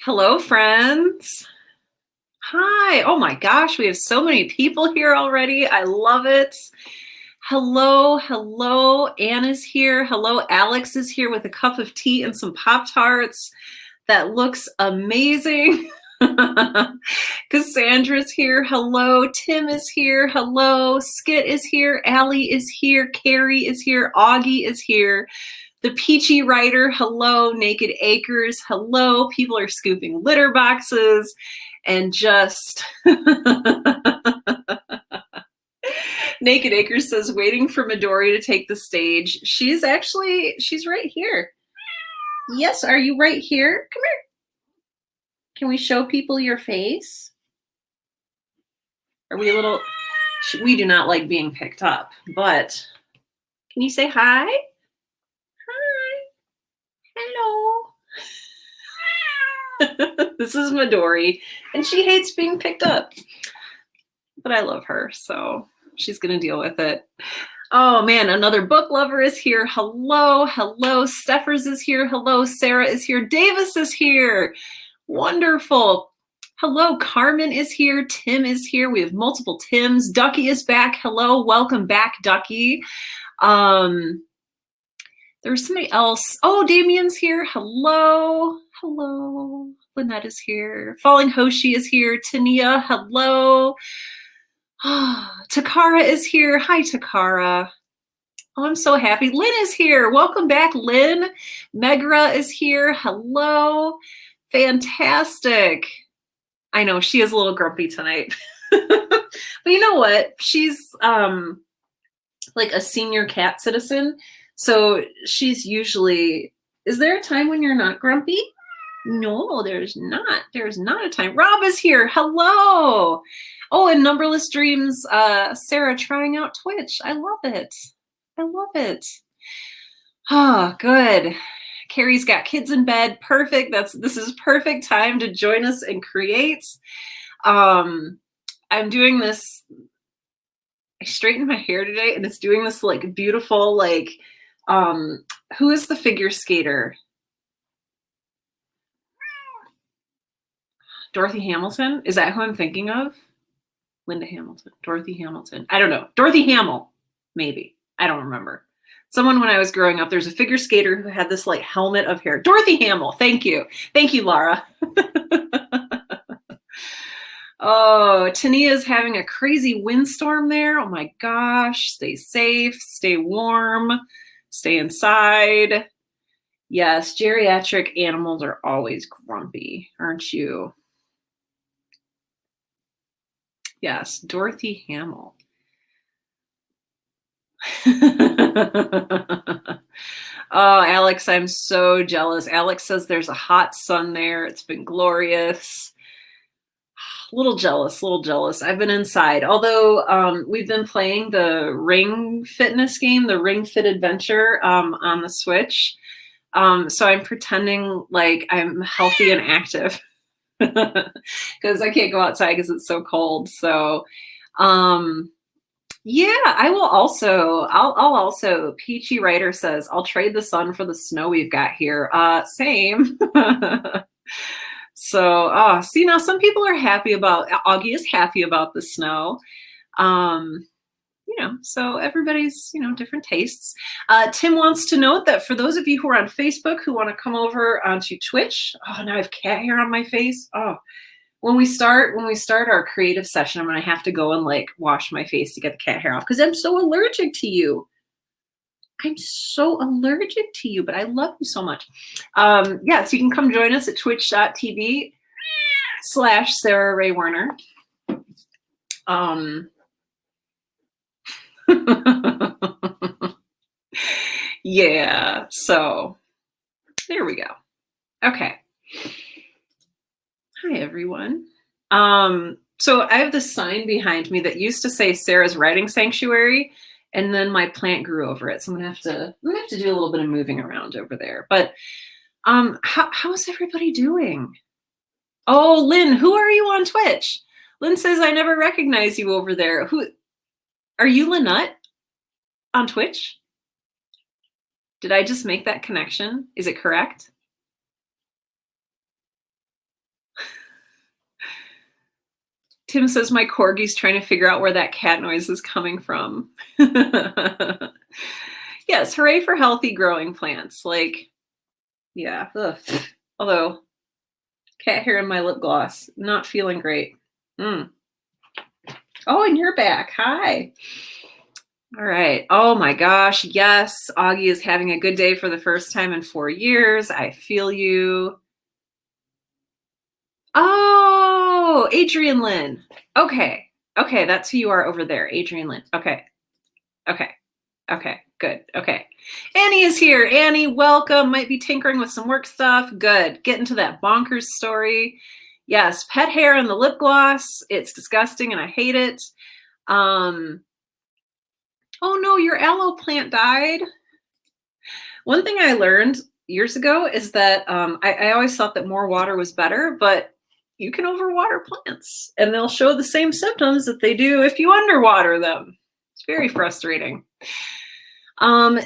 Hello, friends. Hi. Oh my gosh, we have so many people here already. I love it. Hello, hello. Anne is here. Hello, Alex is here with a cup of tea and some Pop-Tarts. That looks amazing. Cassandra's here. Hello. Tim is here. Hello. Skit is here. Allie is here. Carrie is here. Augie is here. The Peachy Writer, hello. Naked Acres, hello. People are scooping litter boxes and just Naked Acres says waiting for Midori to take the stage. She's right here. Yes, are you right here? Come here. Can we show people your face? Are we a little, we do not like being picked up, but can you say hi? Hello. This is Midori, and she hates being picked up. But I love her, so she's going to deal with it. Oh, man, another book lover is here. Hello, hello. Steffers is here. Hello, Sarah is here. Davis is here. Wonderful. Hello, Carmen is here. Tim is here. We have multiple Tims. Ducky is back. Hello, welcome back, Ducky. There's somebody else. Oh, Damien's here. Hello. Hello. Lynette is here. Falling Hoshi is here. Tania, hello. Takara is here. Hi, Takara. Oh, I'm so happy. Lynn is here. Welcome back, Lynn. Megra is here. Hello. Fantastic. I know she is a little grumpy tonight. But you know what? She's like a senior cat citizen. So she's usually, is there a time when you're not grumpy? No, there's not. There's not a time. Rob is here. Hello. Oh, and Numberless Dreams, Sarah trying out Twitch. I love it. I love it. Oh, good. Carrie's got kids in bed. Perfect. This is perfect time to join us and create. I'm doing this. I straightened my hair today, and it's doing this like beautiful, like, who is the figure skater? Dorothy Hamilton? Is that who I'm thinking of? Linda Hamilton, Dorothy Hamilton. I don't know. Dorothy Hamill, maybe. I don't remember. Someone when I was growing up, there's a figure skater who had this like helmet of hair. Dorothy Hamill. Thank you. Thank you, Laura. Oh, Tania's having a crazy windstorm there. Oh my gosh. Stay safe, stay warm, stay inside. Yes, geriatric animals are always grumpy, aren't you? Yes, Dorothy Hamill. Oh, Alex, I'm so jealous. Alex says there's a hot sun there. It's been glorious. A little jealous. I've been inside. Although we've been playing the Ring Fitness game, the Ring Fit Adventure on the Switch. So I'm pretending like I'm healthy and active because I can't go outside because it's so cold. So yeah, I'll also, Peachy Writer says, I'll trade the sun for the snow we've got here. Same. So, see, now some people are happy about, Augie is happy about the snow. You know, so everybody's, you know, different tastes. Tim wants to note that for those of you who are on Facebook who want to come over onto Twitch, oh, now I have cat hair on my face. Oh, when we start our creative session, I'm going to have to go and like wash my face to get the cat hair off because I'm so allergic to you. I'm so allergic to you, but I love you so much. Yeah, so you can come join us at twitch.tv/Sarah Rhea Werner. Yeah, so there we go. Okay. Hi, everyone. So I have this sign behind me that used to say Sarah's Writing Sanctuary, and then my plant grew over it. So I'm gonna have to do a little bit of moving around over there. But how's everybody doing? Oh, Lynn, who are you on Twitch? Lynn says I never recognize you over there. Who are you, Lynette, on Twitch? Did I just make that connection? Is it correct? Tim says my corgi's trying to figure out where that cat noise is coming from. Yes, hooray for healthy growing plants. Like, yeah. Ugh. Although, cat hair in my lip gloss, not feeling great. Mm. Oh, and you're back. Hi. All right. Oh my gosh. Yes, Augie is having a good day for the first time in 4 years. I feel you. Oh, Adrian Lynn. Okay. Okay, that's who you are over there, Adrian Lynn. Okay. Okay. Okay, good. Okay. Annie is here. Annie, welcome. Might be tinkering with some work stuff. Good. Get into that bonkers story. Yes, pet hair in the lip gloss. It's disgusting and I hate it. Oh no, your aloe plant died. One thing I learned years ago is that I always thought that more water was better, but you can overwater plants and they'll show the same symptoms that they do if you underwater them. It's very frustrating.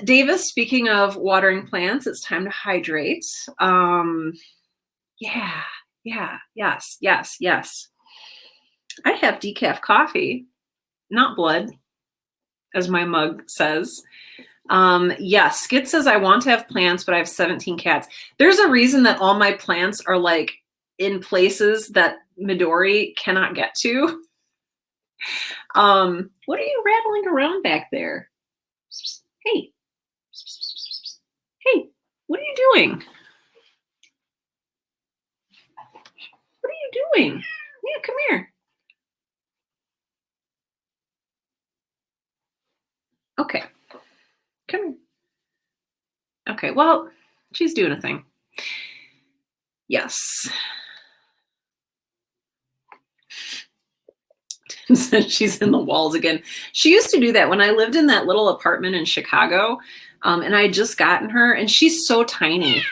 Davis, speaking of watering plants, it's time to hydrate. Yeah, yes. I have decaf coffee, not blood, as my mug says. Yes, Skid says I want to have plants, but I have 17 cats. There's a reason that all my plants are like in places that Midori cannot get to. What are you rattling around back there? Hey. Hey, what are you doing? What are you doing? Yeah, come here. Okay. Come here. Okay, well, she's doing a thing. Yes. She's in the walls again. She used to do that when I lived in that little apartment in Chicago, and I had just gotten her, and she's so tiny.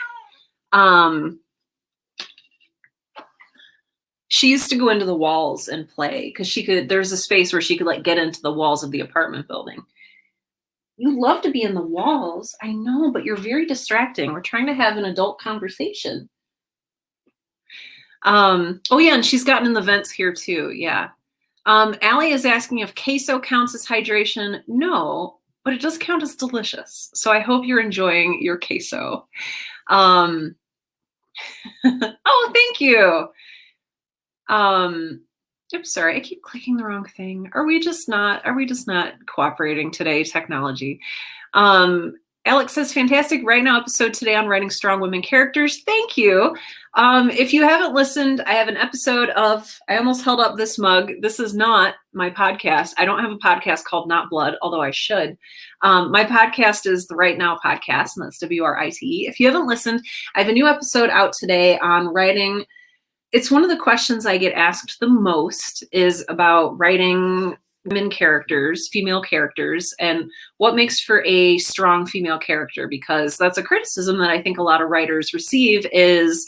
She used to go into the walls and play because there's a space where she could like get into the walls of the apartment building. You love to be in the walls. I know, but you're very distracting. We're trying to have an adult conversation. Oh yeah, and she's gotten in the vents here too. Yeah. Allie is asking if queso counts as hydration. No, but it does count as delicious. So I hope you're enjoying your queso. Oh, thank you. I'm sorry, I keep clicking the wrong thing. Are we just not cooperating today, technology? Alex says, fantastic Right Now episode today on writing strong women characters. Thank you. If you haven't listened, I have an episode of, I almost held up this mug. This is not my podcast. I don't have a podcast called Not Blood, although I should. My podcast is the Right Now podcast, and that's WRITE. If you haven't listened, I have a new episode out today on writing. It's one of the questions I get asked the most is about writing women characters, female characters, and what makes for a strong female character, because that's a criticism that I think a lot of writers receive is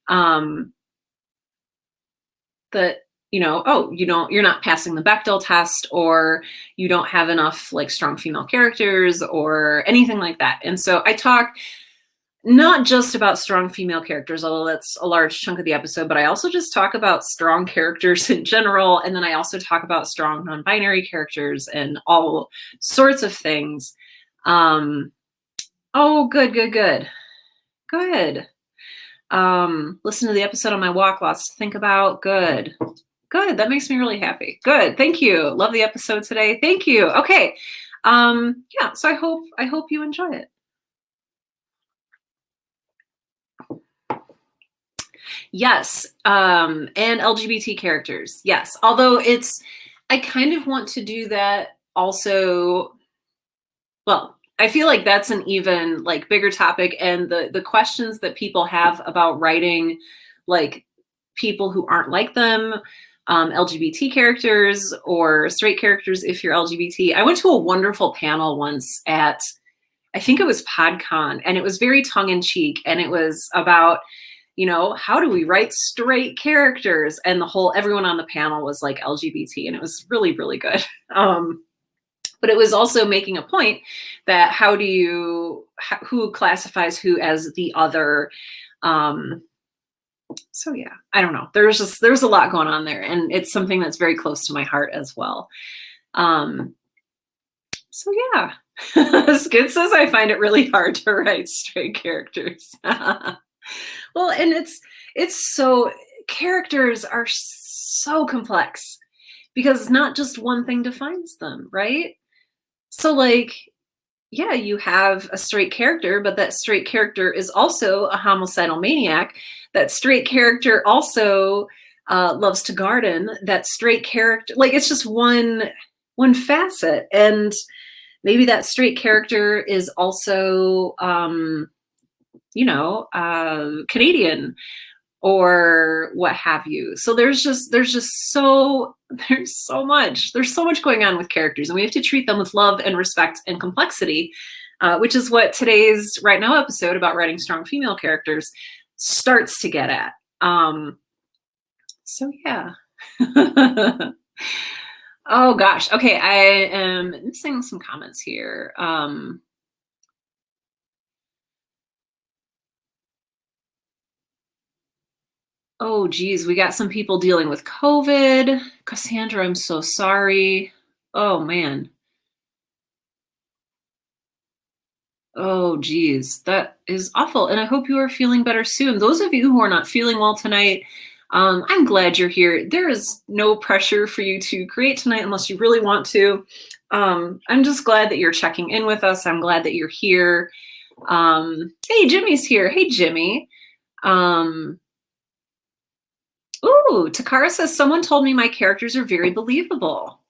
that, you're not passing the Bechdel test, or you don't have enough like strong female characters or anything like that. And so I talk not just about strong female characters, although that's a large chunk of the episode, but I also just talk about strong characters in general. And then I also talk about strong non-binary characters and all sorts of things. Oh, good. Listen to the episode on my walk, lots to think about. Good. That makes me really happy. Good. Thank you. Love the episode today. Thank you. Okay. So I hope you enjoy it. Yes. And LGBT characters. Yes. Although I kind of want to do that also. Well, I feel like that's an even like bigger topic, and the questions that people have about writing like people who aren't like them, LGBT characters or straight characters if you're LGBT. I went to a wonderful panel once at, I think it was PodCon, and it was very tongue-in-cheek, and it was about, how do we write straight characters? And everyone on the panel was like LGBT, and it was really, really good. But it was also making a point that who classifies who as the other, So yeah, I don't know. There's a lot going on there, and it's something that's very close to my heart as well. Um, so yeah. Skid says I find it really hard to write straight characters. Well, and it's so characters are so complex because not just one thing defines them, right? So like, yeah, you have a straight character, but that straight character is also a homicidal maniac. That straight character also loves to garden. That straight character, like it's just one facet, and maybe that straight character is also, Canadian or what have you. So there's so much going on with characters, and we have to treat them with love and respect and complexity, which is what today's Right Now episode about writing strong female characters starts to get at. So yeah. Oh gosh. Okay, I am missing some comments here. Oh geez, we got some people dealing with COVID. Cassandra, I'm so sorry. Oh man. Oh geez, that is awful. And I hope you are feeling better soon. Those of you who are not feeling well tonight, I'm glad you're here. There is no pressure for you to create tonight unless you really want to. I'm just glad that you're checking in with us. I'm glad that you're here. Hey, Jimmy's here. Hey, Jimmy. Ooh, Takara says, someone told me my characters are very believable.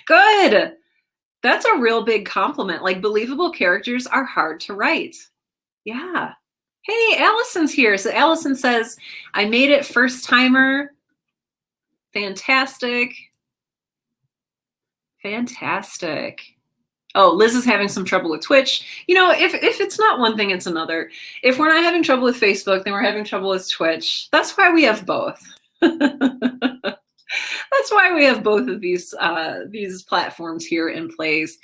Good. That's a real big compliment. Like, believable characters are hard to write. Yeah. Hey, Allison's here. So Allison says, I made it first timer. Fantastic. Fantastic. Oh, Liz is having some trouble with Twitch. You know, if it's not one thing, it's another. If we're not having trouble with Facebook, then we're having trouble with Twitch. That's why we have both. That's why we have both of these platforms here in place.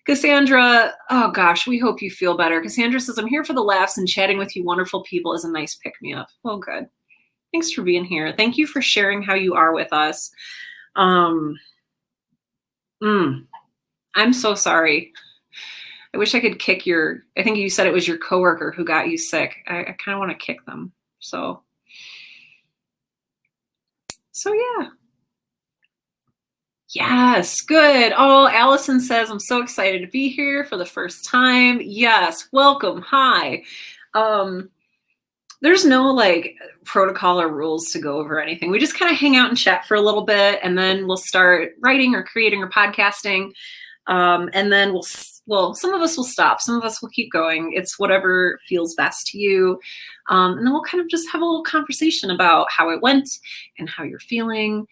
Cassandra, oh gosh, we hope you feel better. Cassandra says, I'm here for the laughs, and chatting with you wonderful people is a nice pick-me-up. Oh, good. Thanks for being here. Thank you for sharing how you are with us. I'm so sorry. I wish I could kick I think you said it was your coworker who got you sick. I kind of want to kick them. So yeah. Yes, good. Oh, Allison says, I'm so excited to be here for the first time. Yes, welcome. Hi. There's no like protocol or rules to go over anything. We just kind of hang out and chat for a little bit, and then we'll start writing or creating or podcasting. And then some of us will stop. Some of us will keep going. It's whatever feels best to you. And then we'll kind of just have a little conversation about how it went and how you're feeling.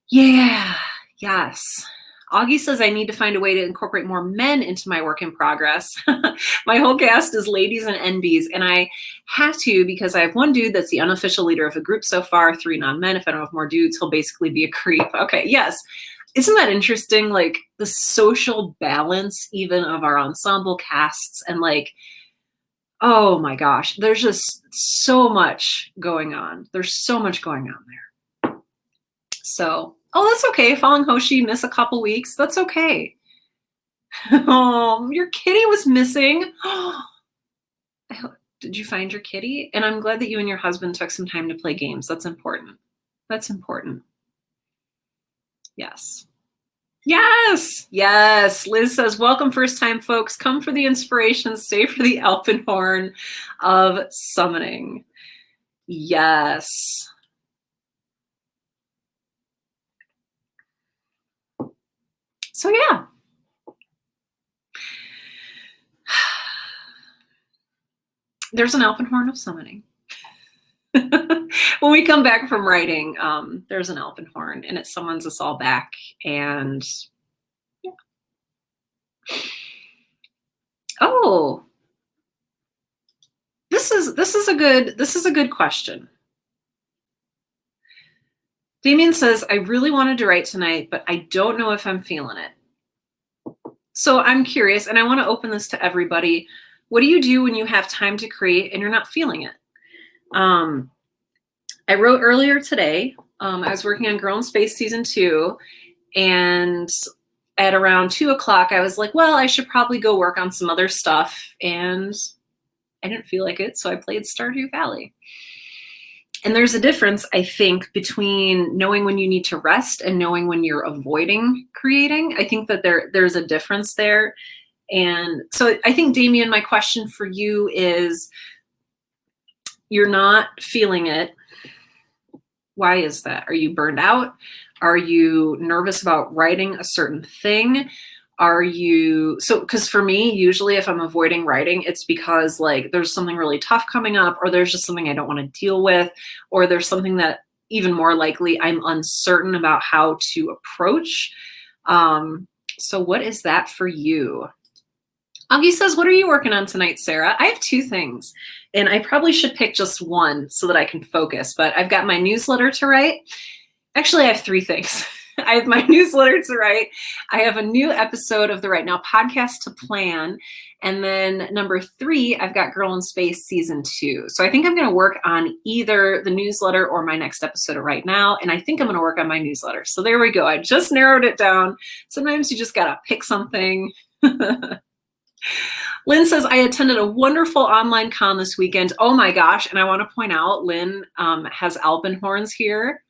Yeah. Yes. Augie says, I need to find a way to incorporate more men into my work in progress. My whole cast is ladies and NBs, and I have to because I have one dude that's the unofficial leader of the group so far, 3 non-men. If I don't have more dudes, he'll basically be a creep. Okay, yes. Isn't that interesting? Like the social balance even of our ensemble casts, and like, oh my gosh, there's just so much going on. There's so much going on there. So, oh, that's okay. Falling Hoshi, miss a couple weeks. That's okay. Oh, your kitty was missing. Did you find your kitty? And I'm glad that you and your husband took some time to play games. That's important. That's important. Yes. Yes. Yes. Liz says, welcome first time folks. Come for the inspiration, stay for the Alpenhorn of summoning. Yes. So yeah. There's an Alpenhorn of summoning. When we come back from writing, there's an Alpenhorn, and it summons us all back. And yeah. Oh, this is a good question. Damien says, I really wanted to write tonight, but I don't know if I'm feeling it. So I'm curious, and I want to open this to everybody. What do you do when you have time to create and you're not feeling it? I wrote earlier today. I was working on Girl in Space Season 2, and at around 2 o'clock, I was like, well, I should probably go work on some other stuff. And I didn't feel like it, so I played Stardew Valley. And there's a difference, I think, between knowing when you need to rest and knowing when you're avoiding creating. I think that there's a difference there. And so I think, Damien, my question for you is, you're not feeling it. Why is that? Are you burned out? Are you nervous about writing a certain thing? Because for me, usually if I'm avoiding writing, it's because like there's something really tough coming up, or there's just something I don't want to deal with, or there's something that even more likely I'm uncertain about how to approach. So what is that for you? Augie says, what are you working on tonight, Sarah? I have 2 things, and I probably should pick just one so that I can focus, but I've got my newsletter to write. Actually, I have 3 things. I have my newsletter to write. I have a new episode of the Right Now podcast to plan. And then number 3, I've got Girl in Space Season 2. So I think I'm going to work on either the newsletter or my next episode of Right Now. And I think I'm going to work on my newsletter. So there we go. I just narrowed it down. Sometimes you just got to pick something. Lynn says, I attended a wonderful online con this weekend. Oh my gosh. And I want to point out, Lynn has alpenhorns here.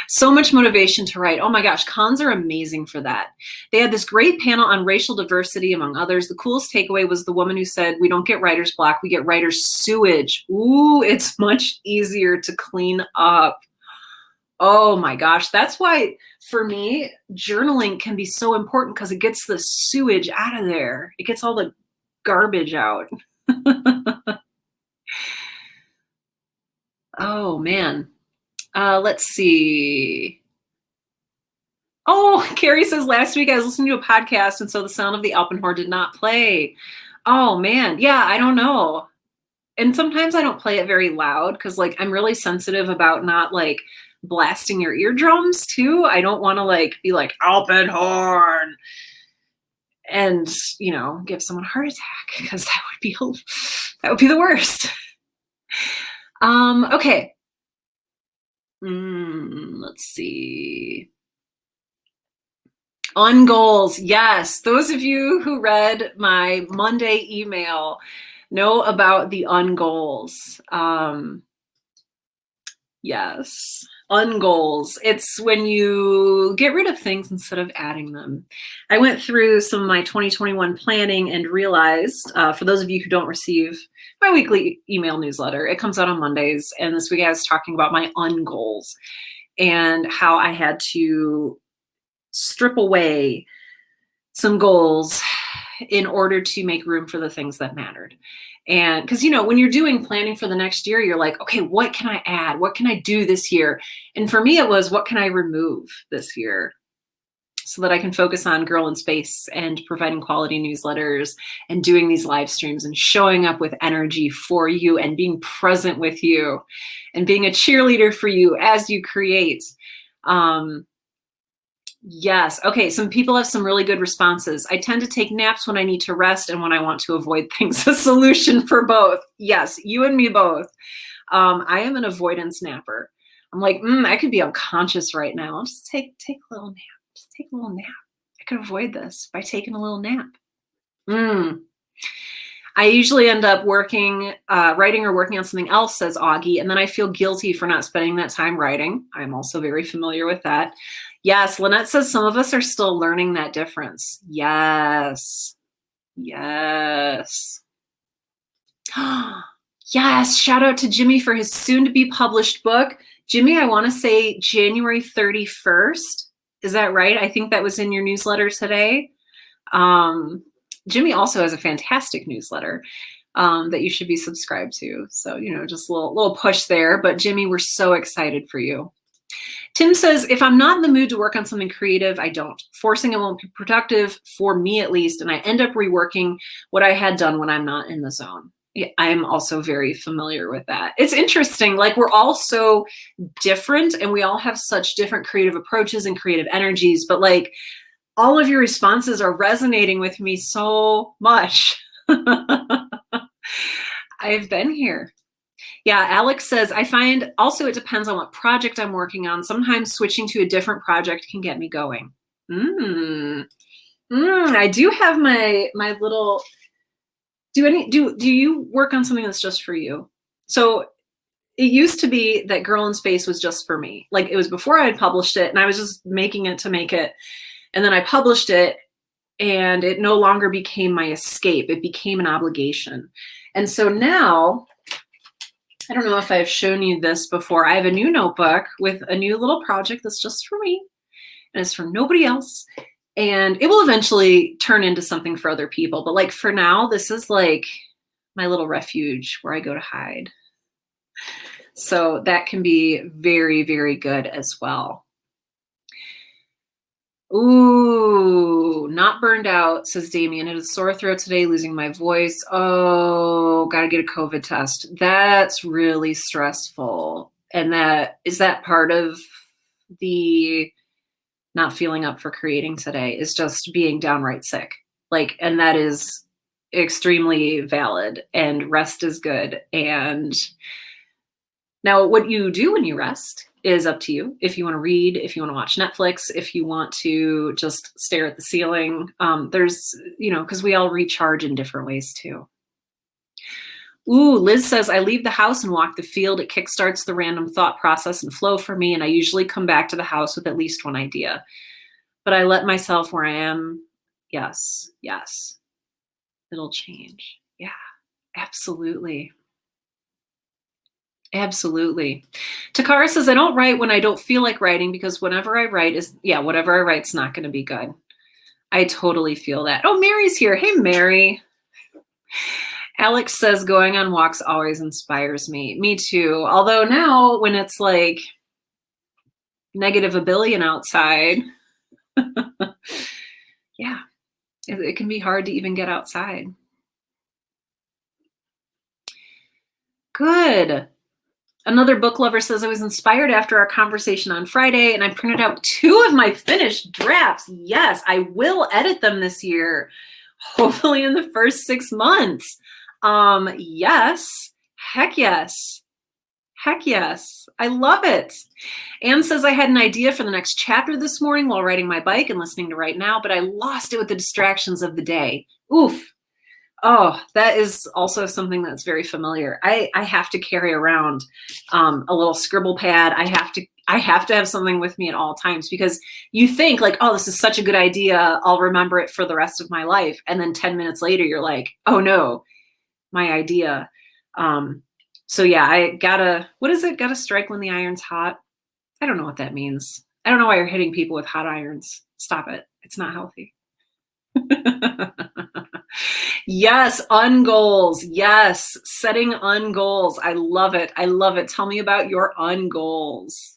So much motivation to write. Oh my gosh, cons are amazing for that. They had this great panel on racial diversity, among others. The coolest takeaway was the woman who said, we don't get writer's block, we get writer's sewage. Ooh, it's much easier to clean up. Oh my gosh, that's why for me, journaling can be so important, because it gets the sewage out of there. It gets all the garbage out. Oh man. Let's see. Oh, Carrie says, last week I was listening to a podcast, and so the sound of the alpenhorn did not play. Oh man, yeah, I don't know. And sometimes I don't play it very loud, because like I'm really sensitive about not like blasting your eardrums too. I don't want to like be like alpenhorn and give someone a heart attack, because that would be the worst. Okay. Let's see. On goals. Yes. Those of you who read my Monday email know about the ungoals. Yes. Ungoals. It's when you get rid of things instead of adding them. I went through some of my 2021 planning and realized, for those of you who don't receive my weekly email newsletter, it comes out on Mondays. And this week I was talking about my ungoals and how I had to strip away some goals in order to make room for the things that mattered. And because, when you're doing planning for the next year, you're like, okay, what can I add? What can I do this year? And for me, it was, what can I remove this year so that I can focus on Girl in Space and providing quality newsletters and doing these live streams and showing up with energy for you and being present with you and being a cheerleader for you as you create. Yes. Okay. Some people have some really good responses. I tend to take naps when I need to rest and when I want to avoid things. A solution for both. Yes. You and me both. I am an avoidance napper. I'm like, I could be unconscious right now. I'll just take a little nap. Just take a little nap. I could avoid this by taking a little nap. I usually end up writing or working on something else, says Augie, and then I feel guilty for not spending that time writing. I'm also very familiar with that. Yes, Lynette says some of us are still learning that difference. Yes. Yes. Yes, shout out to Jimmy for his soon-to-be published book. Jimmy, I want to say January 31st. Is that right? I think that was in your newsletter today. Jimmy also has a fantastic newsletter that you should be subscribed to. So, just a little push there. But Jimmy, we're so excited for you. Tim says, if I'm not in the mood to work on something creative, I don't. Forcing it won't be productive, for me at least, and I end up reworking what I had done when I'm not in the zone. I'm also very familiar with that. It's interesting, like we're all so different and we all have such different creative approaches and creative energies, but like all of your responses are resonating with me so much. I've been here. Yeah, Alex says, I find also it depends on what project I'm working on. Sometimes switching to a different project can get me going. I do have my little, do you work on something that's just for you? So it used to be that Girl in Space was just for me. Like it was before I had published it and I was just making it to make it. And then I published it and it no longer became my escape. It became an obligation. And so now, I don't know if I've shown you this before. I have a new notebook with a new little project that's just for me and it's for nobody else. And it will eventually turn into something for other people. But like for now, this is like my little refuge where I go to hide. So that can be very, very good as well. Ooh, not burned out, says Damien. It is sore throat today, losing my voice. Oh, got to get a COVID test. That's really stressful. And is that part of the not feeling up for creating today is just being downright sick. Like, and that is extremely valid and rest is good. And now what you do when you rest is up to you. If you want to read, if you want to watch Netflix, if you want to just stare at the ceiling, there's, because we all recharge in different ways too. Ooh, Liz says, I leave the house and walk the field. It kickstarts the random thought process and flow for me. And I usually come back to the house with at least one idea. But I let myself where I am. Yes. It'll change. Yeah, absolutely. Absolutely. Takara says, I don't write when I don't feel like writing because whatever I write whatever I write's not going to be good. I totally feel that. Oh, Mary's here. Hey, Mary. Alex says, going on walks always inspires me. Me too. Although now when it's like negative a billion outside, yeah, it can be hard to even get outside. Good. Another book lover says, I was inspired after our conversation on Friday and I printed out 2 of my finished drafts. Yes, I will edit them this year, hopefully in the first 6 months. Yes, heck yes. Heck yes, I love it. Anne says, I had an idea for the next chapter this morning while riding my bike and listening to Right Now, but I lost it with the distractions of the day. Oof. Oh, that is also something that's very familiar. I have to carry around a little scribble pad. I have to have something with me at all times because you think like, oh, this is such a good idea. I'll remember it for the rest of my life. And then 10 minutes later, you're like, oh no, my idea. So yeah, what is it? Gotta strike when the iron's hot. I don't know what that means. I don't know why you're hitting people with hot irons. Stop it. It's not healthy. Yes, ungoals. Yes, setting ungoals. I love it. I love it. Tell me about your ungoals.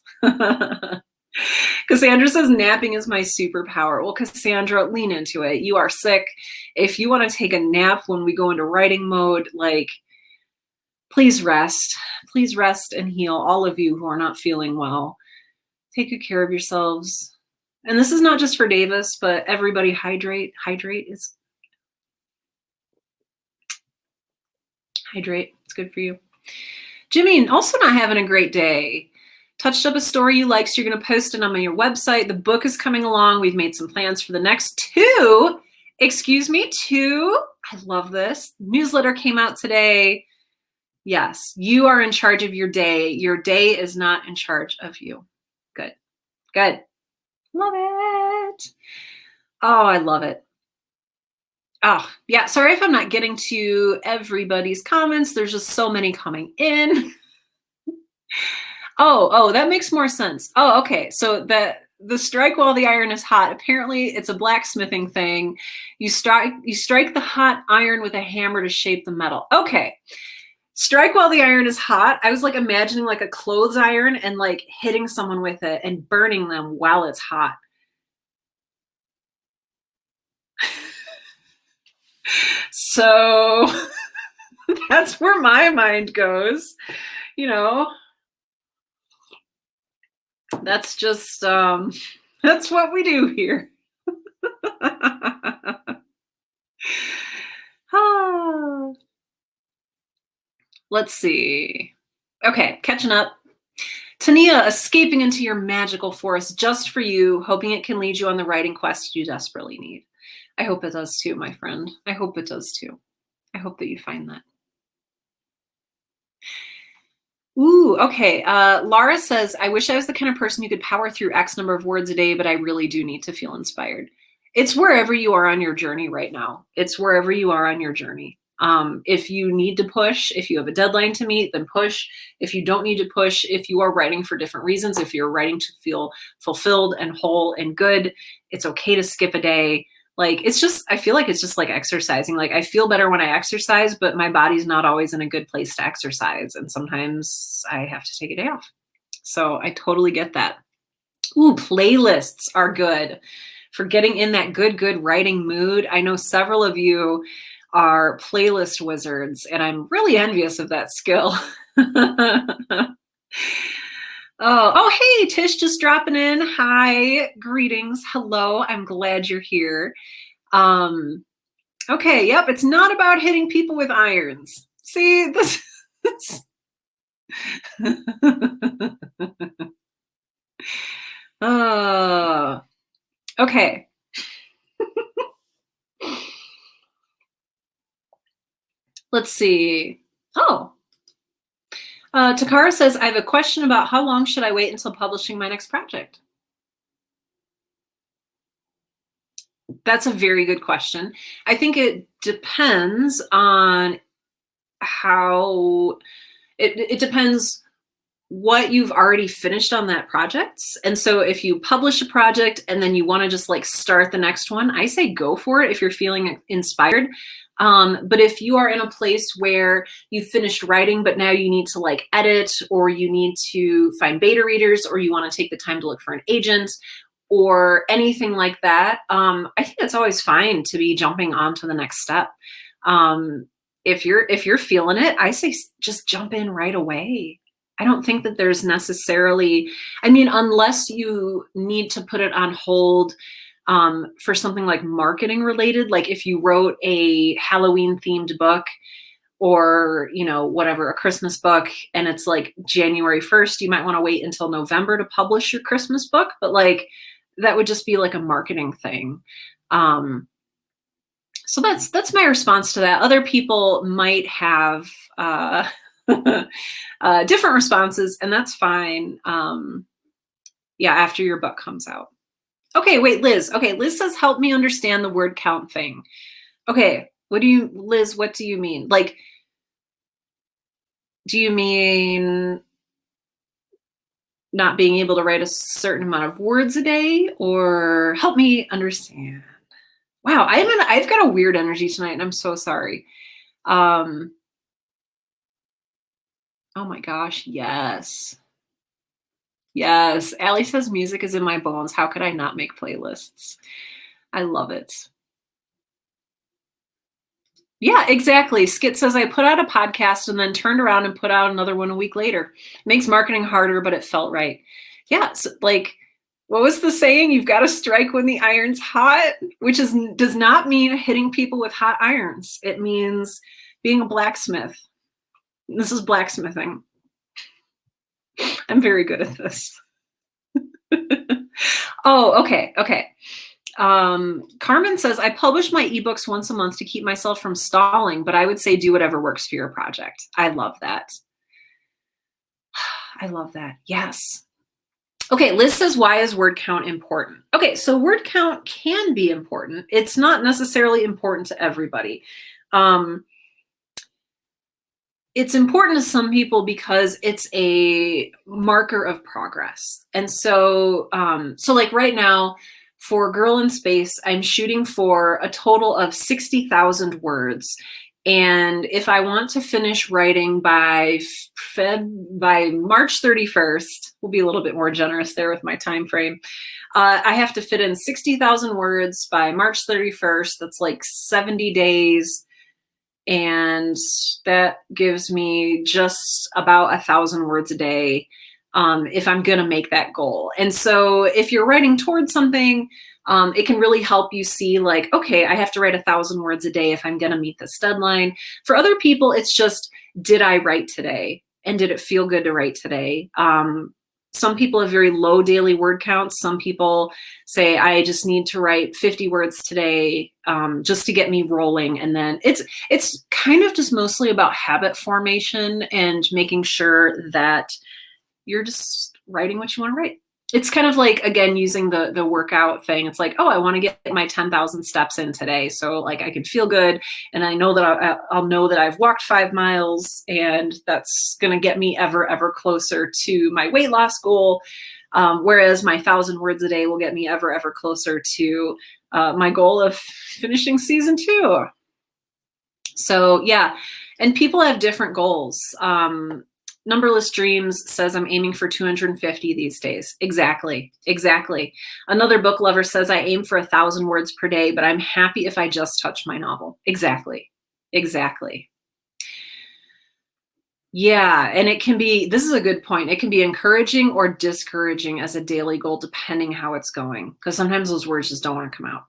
Cassandra says napping is my superpower. Well, Cassandra, lean into it. You are sick. If you want to take a nap when we go into writing mode, like, please rest. Please rest and heal. All of you who are not feeling well, take good care of yourselves. And this is not just for Davis, but everybody hydrate. Hydrate. It's good for you. Jimmy, also not having a great day. Touched up a story you like, so you're going to post it on your website. The book is coming along. We've made some plans for the next 2. I love this. Newsletter came out today. Yes, you are in charge of your day. Your day is not in charge of you. Good. Love it. Oh, I love it. Oh, yeah. Sorry if I'm not getting to everybody's comments. There's just so many coming in. Oh, that makes more sense. Oh, okay. So the strike while the iron is hot. Apparently, it's a blacksmithing thing. You strike the hot iron with a hammer to shape the metal. Okay. Strike while the iron is hot. I was like imagining like a clothes iron and like hitting someone with it and burning them while it's hot. So that's where my mind goes, that's just, that's what we do here. Let's see. Okay, catching up. Tania, escaping into your magical forest just for you, hoping it can lead you on the writing quest you desperately need. I hope it does too, my friend. I hope it does too. I hope that you find that. Ooh, okay. Laura says, I wish I was the kind of person who could power through X number of words a day, but I really do need to feel inspired. It's wherever you are on your journey right now. It's wherever you are on your journey. If you need to push, if you have a deadline to meet, then push. If you don't need to push, if you are writing for different reasons, if you're writing to feel fulfilled and whole and good, it's okay to skip a day. Like, it's just, I feel like it's just like exercising. Like, I feel better when I exercise, but my body's not always in a good place to exercise. And sometimes I have to take a day off. So I totally get that. Ooh, playlists are good for getting in that good writing mood. I know several of you are playlist wizards, and I'm really envious of that skill. Oh, hey, Tish just dropping in. Hi, greetings. Hello, I'm glad you're here. Okay, yep, it's not about hitting people with irons. See, this. Okay. Let's see. Oh. Takara says, I have a question about how long should I wait until publishing my next project? That's a very good question. I think it depends on how, it depends what you've already finished on that project. And so if you publish a project and then you want to just like start the next one, I say go for it if you're feeling inspired. But if you are in a place where you finished writing, but now you need to like edit, or you need to find beta readers, or you want to take the time to look for an agent or anything like that, I think it's always fine to be jumping on to the next step. If you're feeling it, I say just jump in right away. I don't think that there's necessarily, I mean, unless you need to put it on hold for something like marketing related, like if you wrote a Halloween themed book or, you know, whatever, a Christmas book, and it's like January 1st, you might want to wait until November to publish your Christmas book. But like, that would just be like a marketing thing. So that's my response to that. Other people might have different responses, and that's fine. Yeah, after your book comes out. Okay, wait, Liz. Okay, Liz says, help me understand the word count thing. Okay, Liz, what do you mean? Like, do you mean not being able to write a certain amount of words a day, or help me understand? Wow, I've got a weird energy tonight, and I'm so sorry. Oh my gosh, yes. Yes, Allie says music is in my bones. How could I not make playlists? I love it. Yeah, exactly. Skit says, I put out a podcast and then turned around and put out another one a week later. Makes marketing harder, but it felt right. Yeah, so like, what was the saying? You've got to strike when the iron's hot, which does not mean hitting people with hot irons. It means being a blacksmith. This is blacksmithing. I'm very good at this. Oh, okay. Carmen says, I publish my ebooks once a month to keep myself from stalling, but I would say do whatever works for your project. I love that. I love that. Yes. Okay, Liz says, why is word count important? Okay, so word count can be important. It's not necessarily important to everybody. It's important to some people because it's a marker of progress. And so, so like right now, for Girl in Space, I'm shooting for a total of 60,000 words. And if I want to finish writing by March 31st, we'll be a little bit more generous there with my time frame. I have to fit in 60,000 words by March 31st. That's like 70 days. And that gives me just about 1,000 words a day if I'm going to make that goal. And so if you're writing towards something, it can really help you see like, okay, I have to write 1,000 words a day if I'm going to meet this deadline. For other people, it's just did I write today? And did it feel good to write today? Some people have very low daily word counts. Some people say, I just need to write 50 words today just to get me rolling. And then it's kind of just mostly about habit formation and making sure that you're just writing what you want to write. It's kind of like, again, using the workout thing. It's like, oh, I want to get my 10,000 steps in today. So like I can feel good. And I know that I'll know that I've walked 5 miles, and that's going to get me ever closer to my weight loss goal. Whereas my 1,000 words a day will get me ever closer to my goal of finishing season 2. So yeah, and people have different goals. Numberless Dreams says I'm aiming for 250 these days. Exactly. Another book lover says I aim for 1,000 words per day, but I'm happy if I just touch my novel. Exactly. Yeah, and it can be, this is a good point, it can be encouraging or discouraging as a daily goal, depending how it's going, because sometimes those words just don't want to come out.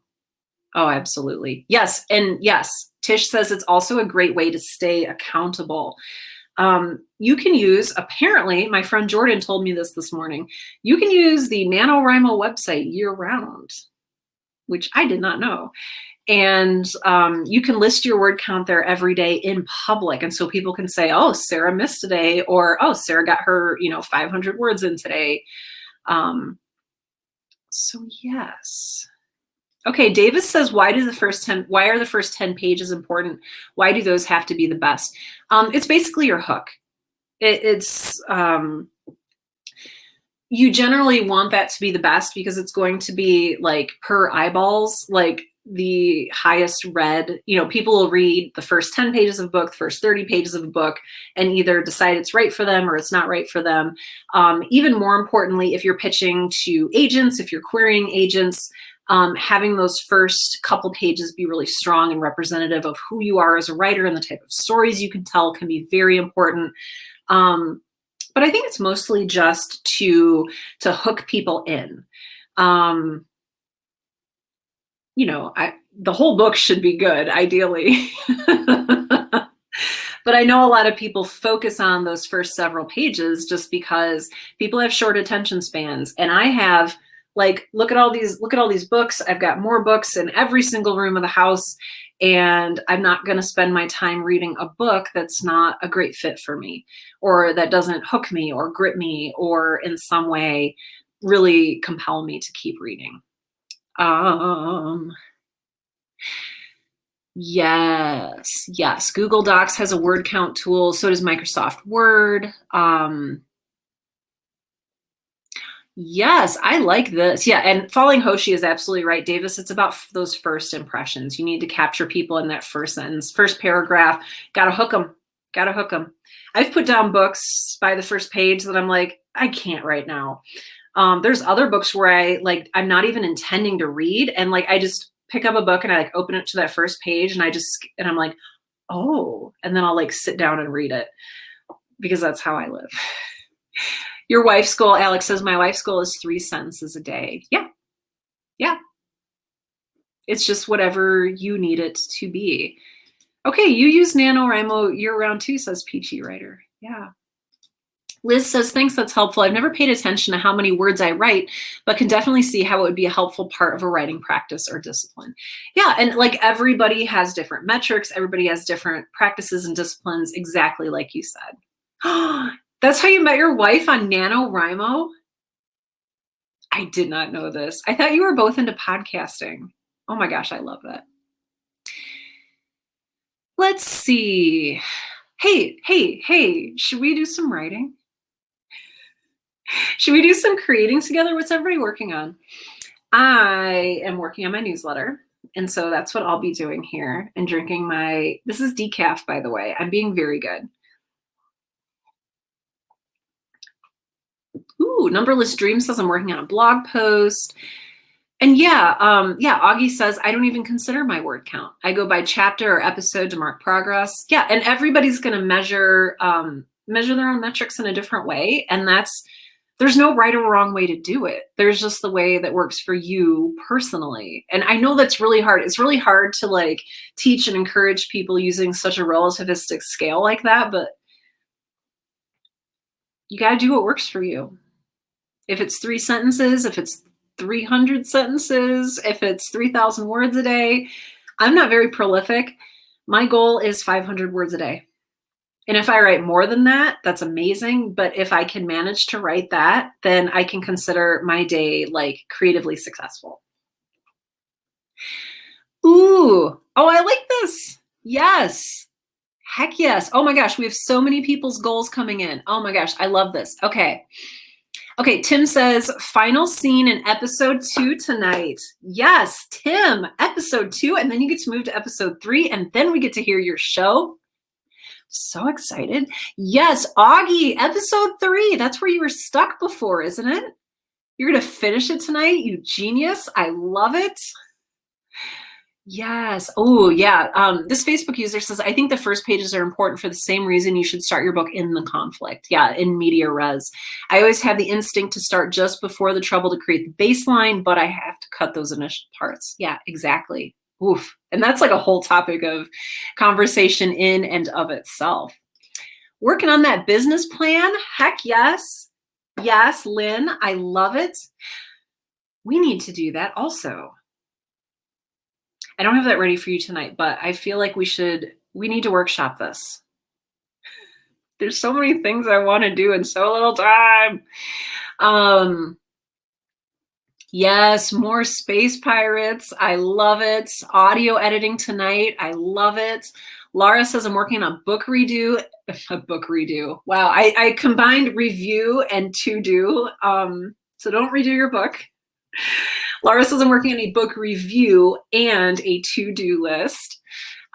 Oh, absolutely. Yes, and yes, Tish says it's also a great way to stay accountable. You can use, apparently, my friend Jordan told me this morning, you can use the NaNoWriMo website year-round, which I did not know. And you can list your word count there every day in public. And so people can say, oh, Sarah missed today, or, oh, Sarah got her, 500 words in today. So yes. Okay, Davis says, why are the first 10 pages important? Why do those have to be the best? It's basically your hook. You generally want that to be the best because it's going to be like per eyeballs, like the highest read. People will read the first 10 pages of a book, the first 30 pages of a book, and either decide it's right for them or it's not right for them. Even more importantly, if you're pitching to agents, if you're querying agents, having those first couple pages be really strong and representative of who you are as a writer and the type of stories you can tell can be very important. But I think it's mostly just to hook people in. The whole book should be good, ideally. But I know a lot of people focus on those first several pages just because people have short attention spans. And I have, look at all these books. I've got more books in every single room of the house, and I'm not going to spend my time reading a book that's not a great fit for me, or that doesn't hook me or grip me or in some way really compel me to keep reading. Yes. Google Docs has a word count tool. So does Microsoft Word. Yes, I like this. Yeah, and Falling Hoshi is absolutely right, Davis. It's about those first impressions. You need to capture people in that first sentence, first paragraph. Gotta hook them. I've put down books by the first page that I'm like, I can't right now. There's other books where I'm not even intending to read, and I just pick up a book and I open it to that first page, and I'm like, oh, and then I'll sit down and read it because that's how I live. Your wife's goal, Alex says, my wife's goal is 3 sentences a day. Yeah. It's just whatever you need it to be. Okay, you use NaNoWriMo year-round too, says Peachy Writer. Yeah. Liz says, thanks, that's helpful. I've never paid attention to how many words I write, but can definitely see how it would be a helpful part of a writing practice or discipline. Yeah, and everybody has different metrics. Everybody has different practices and disciplines, exactly like you said. That's how you met your wife on NaNoWriMo? I did not know this. I thought you were both into podcasting. Oh my gosh, I love that. Let's see. Hey, should we do some writing? Should we do some creating together? What's everybody working on? I am working on my newsletter. And so that's what I'll be doing here and drinking this is decaf, by the way. I'm being very good. Ooh, Numberless Dreams says I'm working on a blog post. And Augie says, I don't even consider my word count. I go by chapter or episode to mark progress. Yeah, and everybody's going to measure their own metrics in a different way. And there's no right or wrong way to do it. There's just the way that works for you personally. And I know that's really hard. It's really hard to teach and encourage people using such a relativistic scale like that. But You got to do what works for you. If it's 3 sentences, if it's 300 sentences, if it's 3,000 words a day, I'm not very prolific. My goal is 500 words a day. And if I write more than that, that's amazing. But if I can manage to write that, then I can consider my day like creatively successful. Ooh, oh, I like this. Yes. Heck yes. Oh my gosh, we have so many people's goals coming in. Oh my gosh, I love this. Okay. Okay, Tim says, final scene in episode 2 tonight. Yes, Tim, episode 2, and then you get to move to episode 3, and then we get to hear your show. So excited. Yes, Augie, episode 3. That's where you were stuck before, isn't it? You're going to finish it tonight, you genius. I love it. Yes. Oh, yeah. This Facebook user says, I think the first pages are important for the same reason you should start your book in the conflict. Yeah, in media res. I always have the instinct to start just before the trouble to create the baseline, but I have to cut those initial parts. Yeah, exactly. Oof. And that's like a whole topic of conversation in and of itself. Working on that business plan. Heck yes. Yes, Lynn, I love it. We need to do that also. I don't have that ready for you tonight, but I feel like we need to workshop this. There's so many things I want to do in so little time. Yes, more space pirates. I love it. Audio editing tonight. I love it. Laura says I'm working on a book redo. A book redo. Wow, I combined review and to do. So don't redo your book. Laura says I'm working on a book review and a to-do list.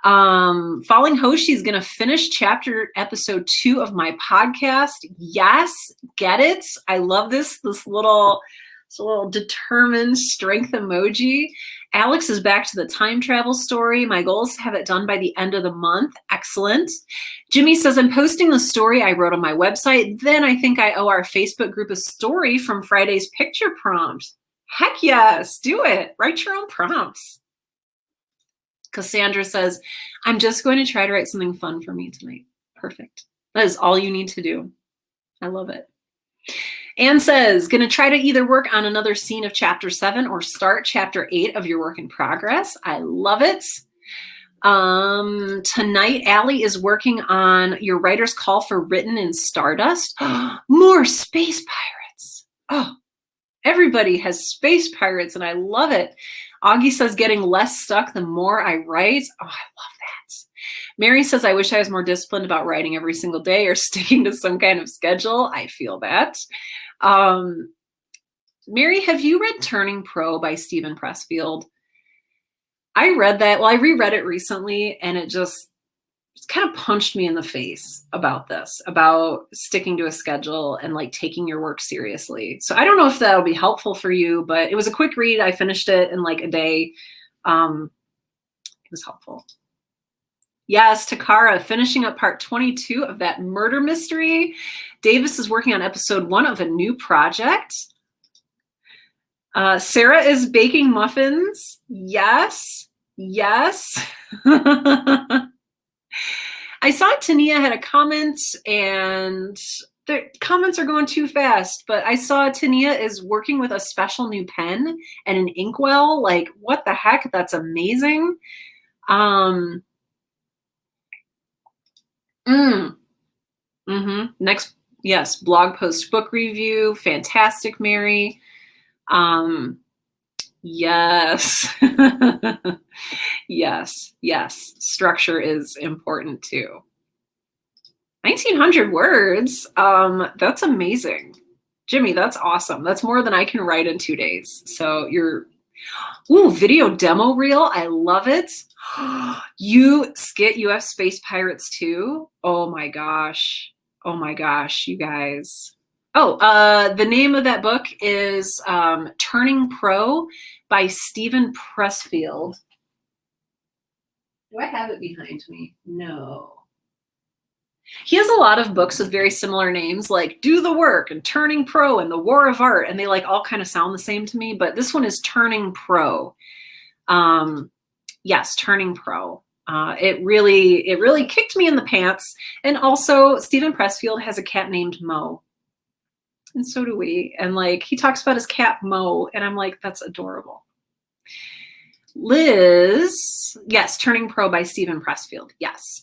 Falling Hoshi is going to finish episode 2 of my podcast. Yes, get it. I love this little determined strength emoji. Alex is back to the time travel story. My goal is to have it done by the end of the month. Excellent. Jimmy says, I'm posting the story I wrote on my website. Then I think I owe our Facebook group a story from Friday's picture prompt. Heck yes, do it. Write your own prompts. Cassandra says, I'm just going to try to write something fun for me tonight. Perfect. That is all you need to do. I love it. Anne says, going to try to either work on another scene of chapter 7 or start chapter 8 of your work in progress. I love it. Tonight, Allie is working on your writer's call for written in Stardust. More space pirates. Oh, everybody has space pirates, and I love it. Augie says, getting less stuck the more I write. Oh, I love that. Mary says, I wish I was more disciplined about writing every single day or sticking to some kind of schedule. I feel that. Mary, have you read Turning Pro by Stephen Pressfield? I read that. Well, I reread it recently, and it just kind of punched me in the face about this, about sticking to a schedule and like taking your work seriously. So I don't know if that'll be helpful for you, but it was a quick read. I finished it in like a day. It was helpful. Yes, Takara, finishing up part 22 of that murder mystery. Davis is working on episode 1 of a new project. Sarah is baking muffins. Yes, yes. I saw Tania had a comment, and the comments are going too fast, but I saw Tania is working with a special new pen and an inkwell. Like, what the heck? That's amazing. Next, yes, blog post book review. Fantastic, Mary. Yes. Yes. Structure is important too. 1,900 words. That's amazing. Jimmy, that's awesome. That's more than I can write in 2 days. So video demo reel. I love it. You have space pirates too. Oh my gosh, you guys. The name of that book is Turning Pro by Stephen Pressfield. Do I have it behind me? No. He has a lot of books with very similar names, like Do the Work and Turning Pro and The War of Art, and they like all kind of sound the same to me, but this one is Turning Pro. Yes, Turning Pro. It really kicked me in the pants. And also, Stephen Pressfield has a cat named Mo. And so do we. And like, he talks about his cat Mo, and I'm like, that's adorable. Liz, yes, Turning Pro by Stephen Pressfield. Yes.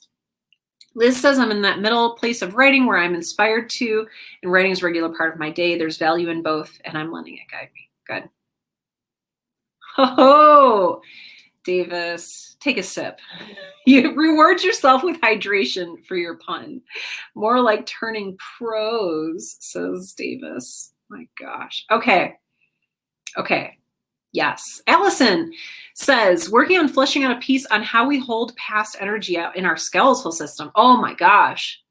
Liz says, I'm in that middle place of writing where I'm inspired to, and writing is a regular part of my day. There's value in both, and I'm letting it guide me. Good. Oh, Davis, take a sip. You reward yourself with hydration for your pun. More like turning pros, says Davis. My gosh. Okay. Okay. Yes. Allison says, working on fleshing out a piece on how we hold past energy out in our skeletal system. Oh my gosh.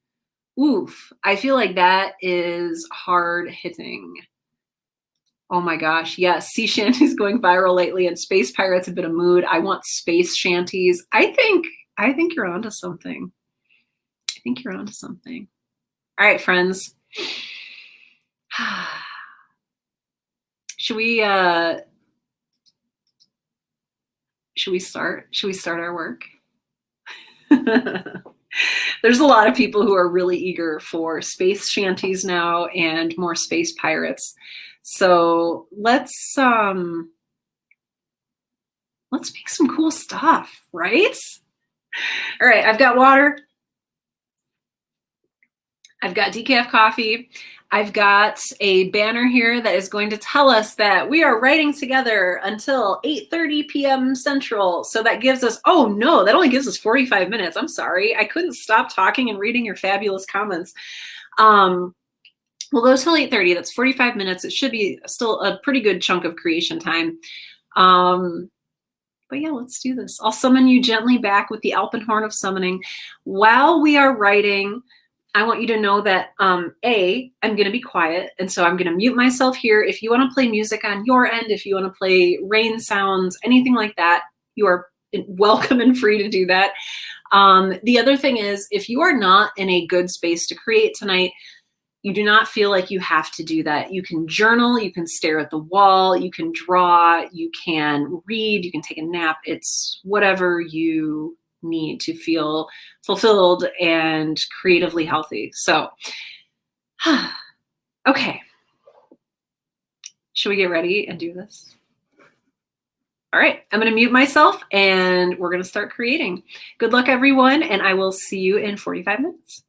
Oof. I feel like that is hard hitting. Oh my gosh. Yes. Sea shanties going viral lately, and space pirates have been a mood. I want space shanties. I think you're onto something. I think you're onto something. All right, friends. Should we start? Should we start our work? There's a lot of people who are really eager for space shanties now and more space pirates. So let's make some cool stuff, right? All right, I've got water. I've got decaf coffee. I've got a banner here that is going to tell us that we are writing together until 8:30 p.m. Central. So that gives us, oh no, that only gives us 45 minutes. I'm sorry. I couldn't stop talking and reading your fabulous comments. We'll go till 8:30. That's 45 minutes. It should be still a pretty good chunk of creation time. But yeah, let's do this. I'll summon you gently back with the Alpenhorn of summoning. While we are writing, I want you to know that, I'm going to be quiet. And so I'm going to mute myself here. If you want to play music on your end, if you want to play rain sounds, anything like that, you are welcome and free to do that. The other thing is, if you are not in a good space to create tonight, you do not feel like you have to do that. You can journal, you can stare at the wall, you can draw, you can read, you can take a nap. It's whatever you need to feel fulfilled and creatively healthy. So, okay. Should we get ready and do this? All right, I'm going to mute myself and we're going to start creating. Good luck, everyone, and I will see you in 45 minutes.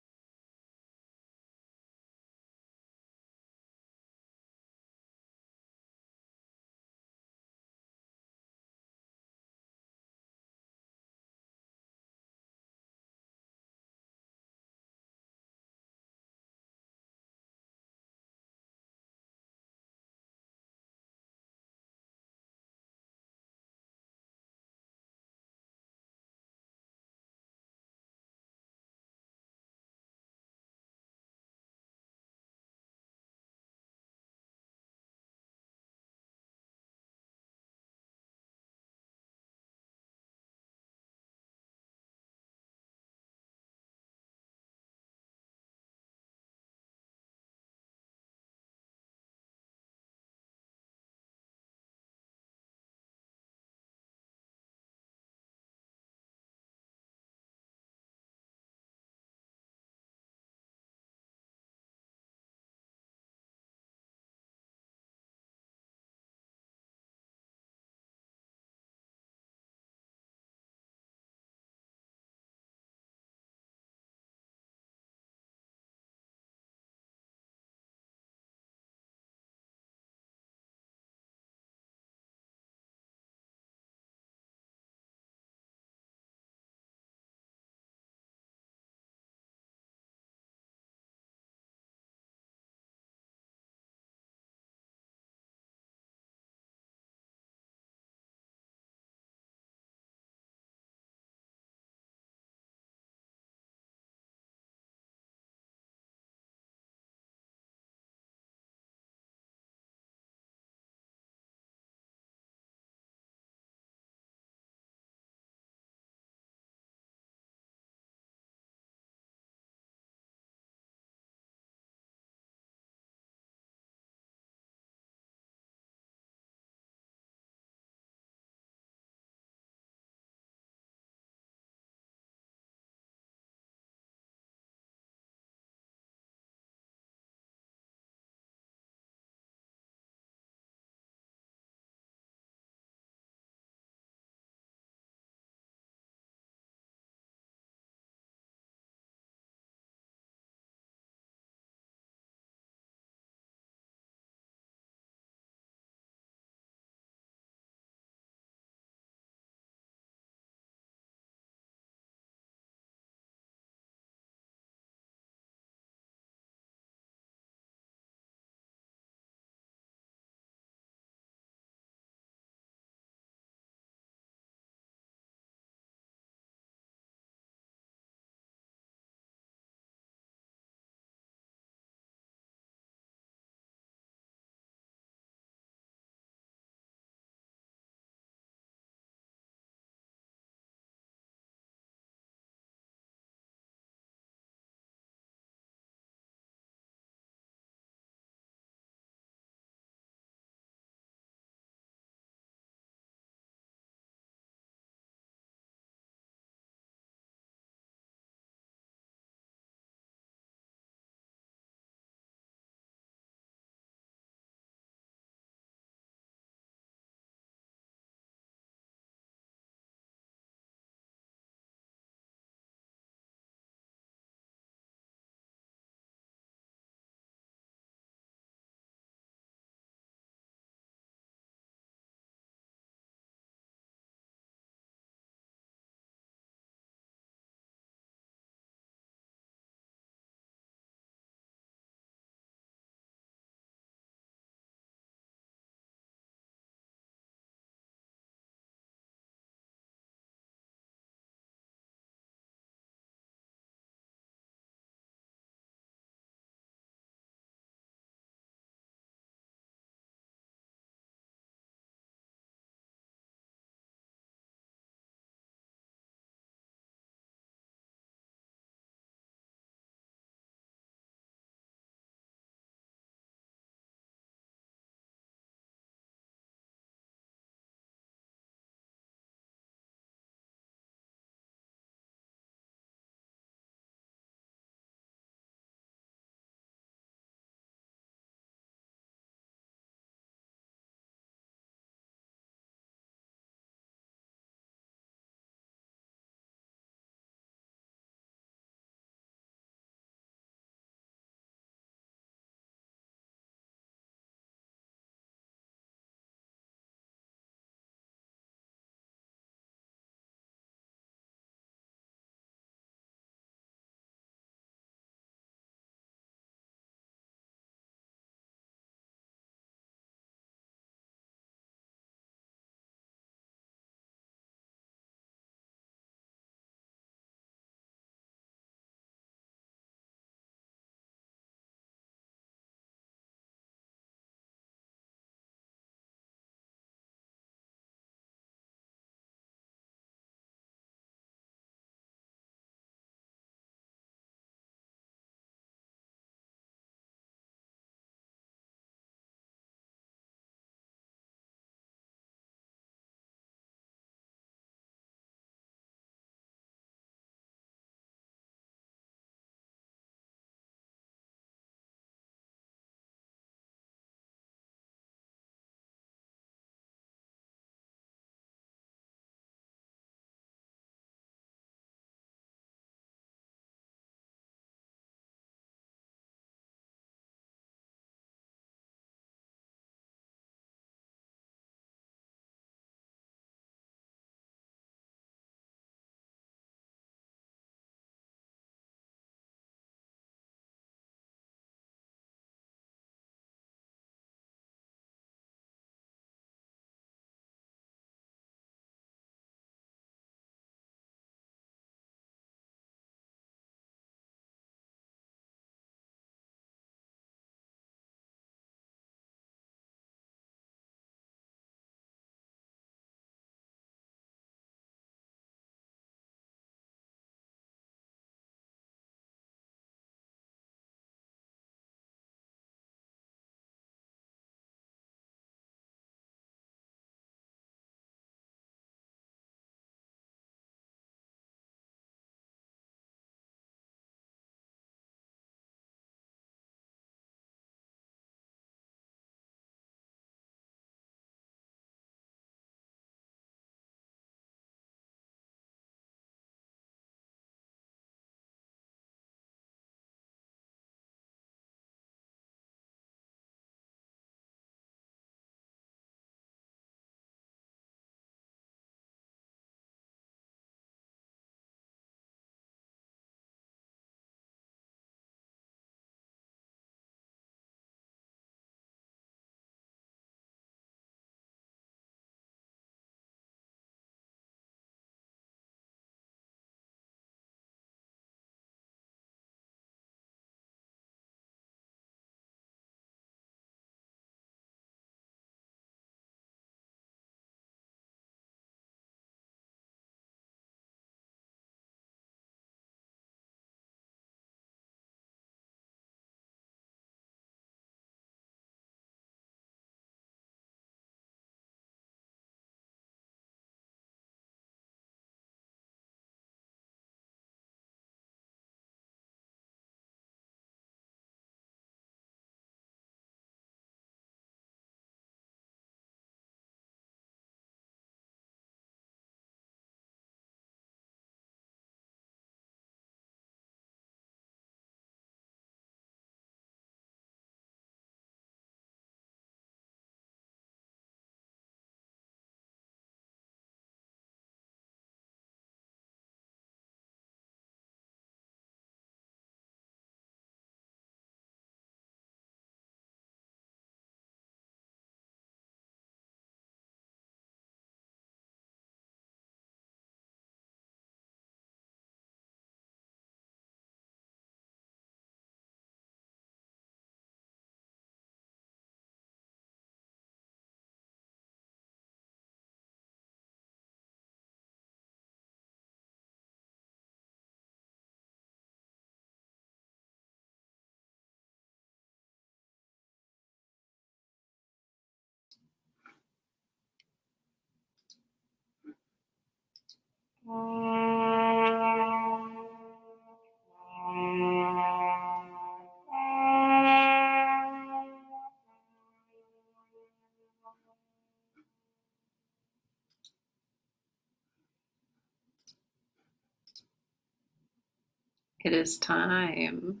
It is time.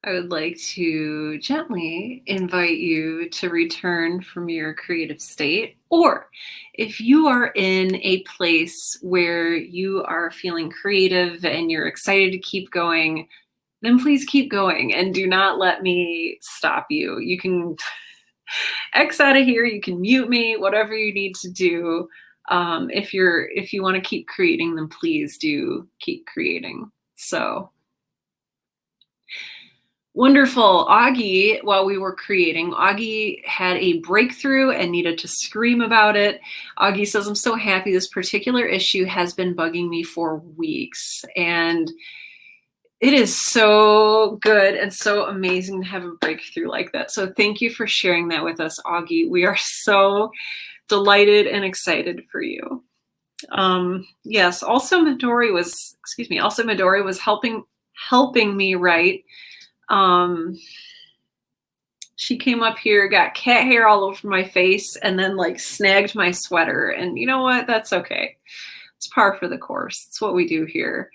I would like to gently invite you to return from your creative state, or if you are in a place where you are feeling creative and you're excited to keep going, then please keep going and do not let me stop you. You can X out of here, you can mute me, whatever you need to do. If you want to keep creating, then please do keep creating. So wonderful. Augie, while we were creating, Augie had a breakthrough and needed to scream about it. Augie says, I'm so happy. This particular issue has been bugging me for weeks. And it is so good and so amazing to have a breakthrough like that. So thank you for sharing that with us, Augie. We are so delighted and excited for you. Yes, also Midori was helping me write. She came up here, got cat hair all over my face, and then like snagged my sweater. And you know what? That's okay. It's par for the course. It's what we do here.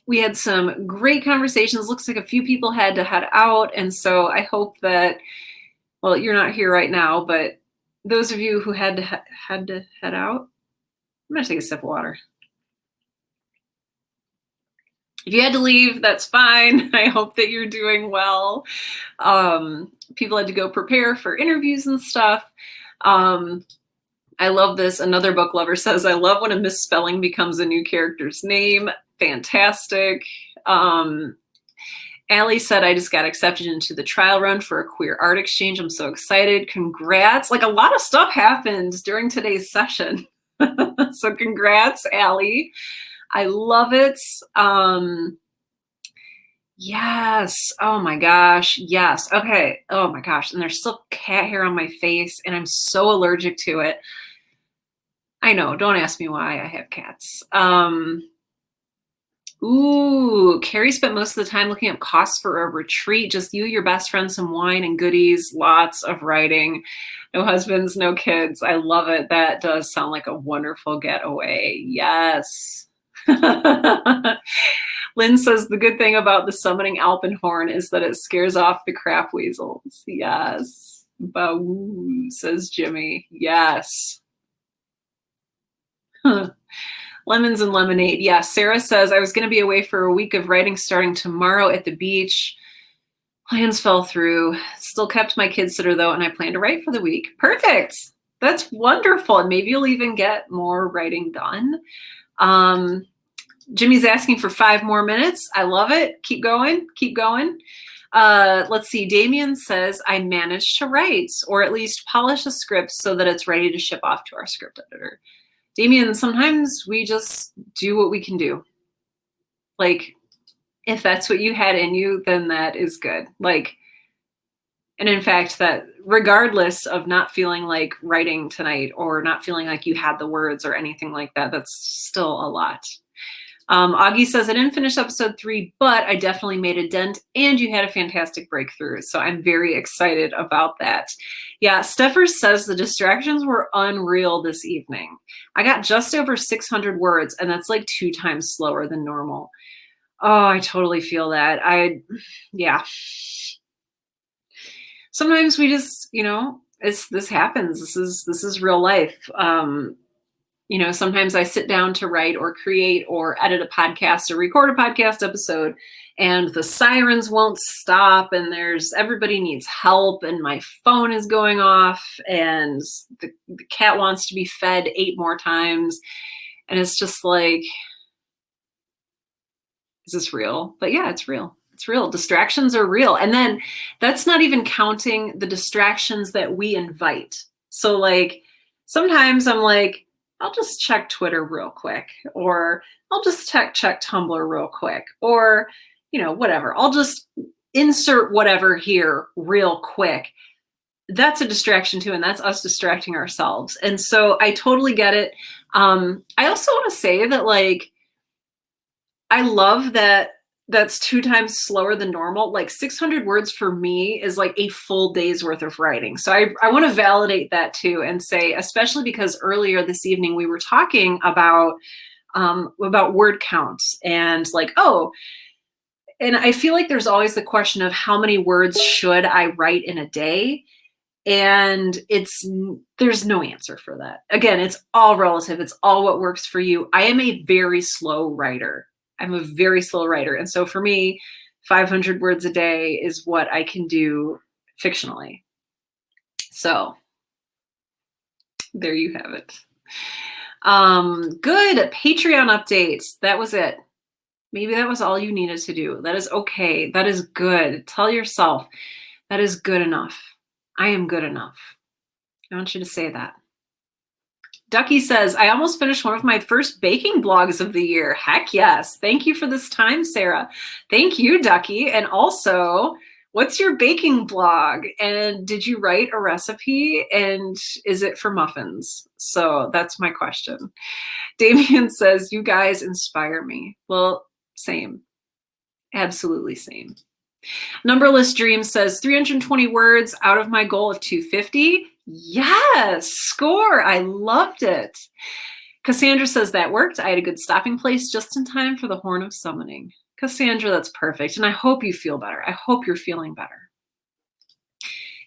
We had some great conversations. Looks like a few people had to head out. And so I hope that, well, you're not here right now, but those of you who had to head out, I'm going to take a sip of water. If you had to leave, that's fine. I hope that you're doing well. People had to go prepare for interviews and stuff. I love this. Another book lover says, I love when a misspelling becomes a new character's name. Fantastic. Allie said, I just got accepted into the trial run for a queer art exchange. I'm so excited. Congrats. Like a lot of stuff happened during today's session. So congrats, Allie. I love it. Yes. Oh my gosh. Yes. Okay. Oh my gosh. And there's still cat hair on my face and I'm so allergic to it. I know. Don't ask me why. I have cats. Ooh, Carrie spent most of the time looking up costs for a retreat. Just you, your best friend, some wine and goodies, lots of writing. No husbands, no kids. I love it. That does sound like a wonderful getaway. Yes. Lynn says the good thing about the summoning Alpenhorn is that it scares off the crap weasels. Yes. Boo, says Jimmy. Yes. Huh. Lemons and lemonade. Yeah, Sarah says, I was going to be away for a week of writing starting tomorrow at the beach. Plans fell through. Still kept my kid sitter though, and I plan to write for the week. Perfect. That's wonderful. And maybe you'll even get more writing done. Jimmy's asking for 5 more minutes. I love it. Keep going. Keep going. Let's see. Damien says, I managed to write or at least polish a script so that it's ready to ship off to our script editor. Damien, sometimes we just do what we can do. Like, if that's what you had in you, then that is good. Like, and in fact, that regardless of not feeling like writing tonight or not feeling like you had the words or anything like that, that's still a lot. Augie says, I didn't finish episode 3, but I definitely made a dent and you had a fantastic breakthrough. So I'm very excited about that. Yeah, Steffers says the distractions were unreal this evening. I got just over 600 words and that's like 2 times slower than normal. Oh, I totally feel that. Yeah. Sometimes we just, this happens. This is real life. Sometimes I sit down to write or create or edit a podcast or record a podcast episode and the sirens won't stop and everybody needs help and my phone is going off and the cat wants to be fed 8 more times. And it's just like, is this real? But yeah, it's real. It's real. Distractions are real. And then that's not even counting the distractions that we invite. So like, sometimes I'm like, I'll just check Twitter real quick, or I'll just check Tumblr real quick, or, whatever. I'll just insert whatever here real quick. That's a distraction too. And that's us distracting ourselves. And so I totally get it. I also want to say that like, I love that that's 2 times slower than normal. Like 600 words for me is like a full day's worth of writing. So I want to validate that too and say, especially because earlier this evening we were talking about about word counts and like, oh, and I feel like there's always the question of how many words should I write in a day? And there's no answer for that. Again, it's all relative. It's all what works for you. I am a very slow writer. I'm a very slow writer. And so for me, 500 words a day is what I can do fictionally. So there you have it. Good. Patreon updates. That was it. Maybe that was all you needed to do. That is okay. That is good. Tell yourself that is good enough. I am good enough. I want you to say that. Ducky says, I almost finished one of my first baking blogs of the year. Heck yes. Thank you for this time, Sarah. Thank you, Ducky. And also, what's your baking blog? And did you write a recipe? And is it for muffins? So that's my question. Damien says, you guys inspire me. Well, same. Absolutely same. Numberless Dreams says 320 words out of my goal of 250. Yes, score. I loved it. Cassandra says that worked. I had a good stopping place just in time for the Horn of Summoning. Cassandra, that's perfect. And I hope you feel better. I hope you're feeling better.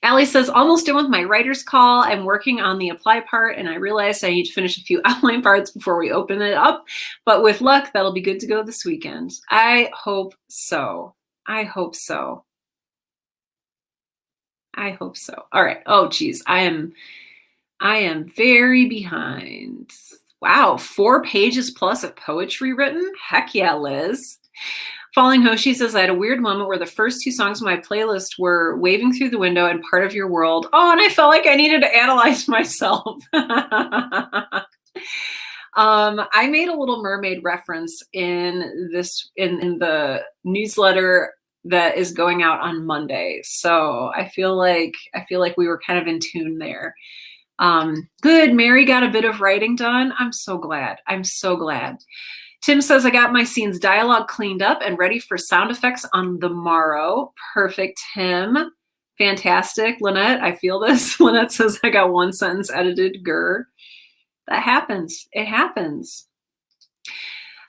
Allie says, almost done with my writer's call. I'm working on the apply part, and I realized I need to finish a few outline parts before we open it up. But with luck, that'll be good to go this weekend. I hope so. I hope so. I hope so. All right. Oh, geez. I am very behind. Wow. 4 pages plus of poetry written. Heck yeah, Liz. Falling Hoshi says, I had a weird moment where the first 2 songs on my playlist were Waving Through the Window and Part of Your World. Oh, and I felt like I needed to analyze myself. I made a Little Mermaid reference in the newsletter that is going out on Monday. So I feel like we were kind of in tune there. Good. Mary got a bit of writing done. I'm so glad. I'm so glad. Tim says, I got my scenes dialogue cleaned up and ready for sound effects on the morrow. Perfect, Tim. Fantastic. Lynette, I feel this. Lynette says, I got 1 sentence edited. Grr. That happens. It happens.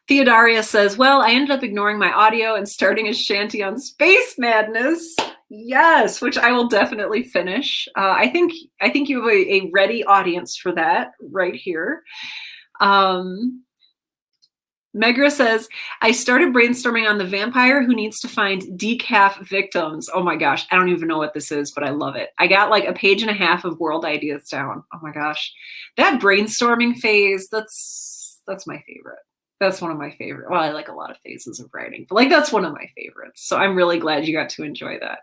Theodaria says, well, I ended up ignoring my audio and starting a shanty on Space Madness. Yes, which I will definitely finish. I think you have a ready audience for that right here. Megra says, I started brainstorming on the vampire who needs to find decaf victims. Oh my gosh, I don't even know what this is, but I love it. I got like 1.5 pages of world ideas down. Oh my gosh. That brainstorming phase, that's my favorite. That's one of my favorite. Well, I like a lot of phases of writing, but like that's one of my favorites. So I'm really glad you got to enjoy that.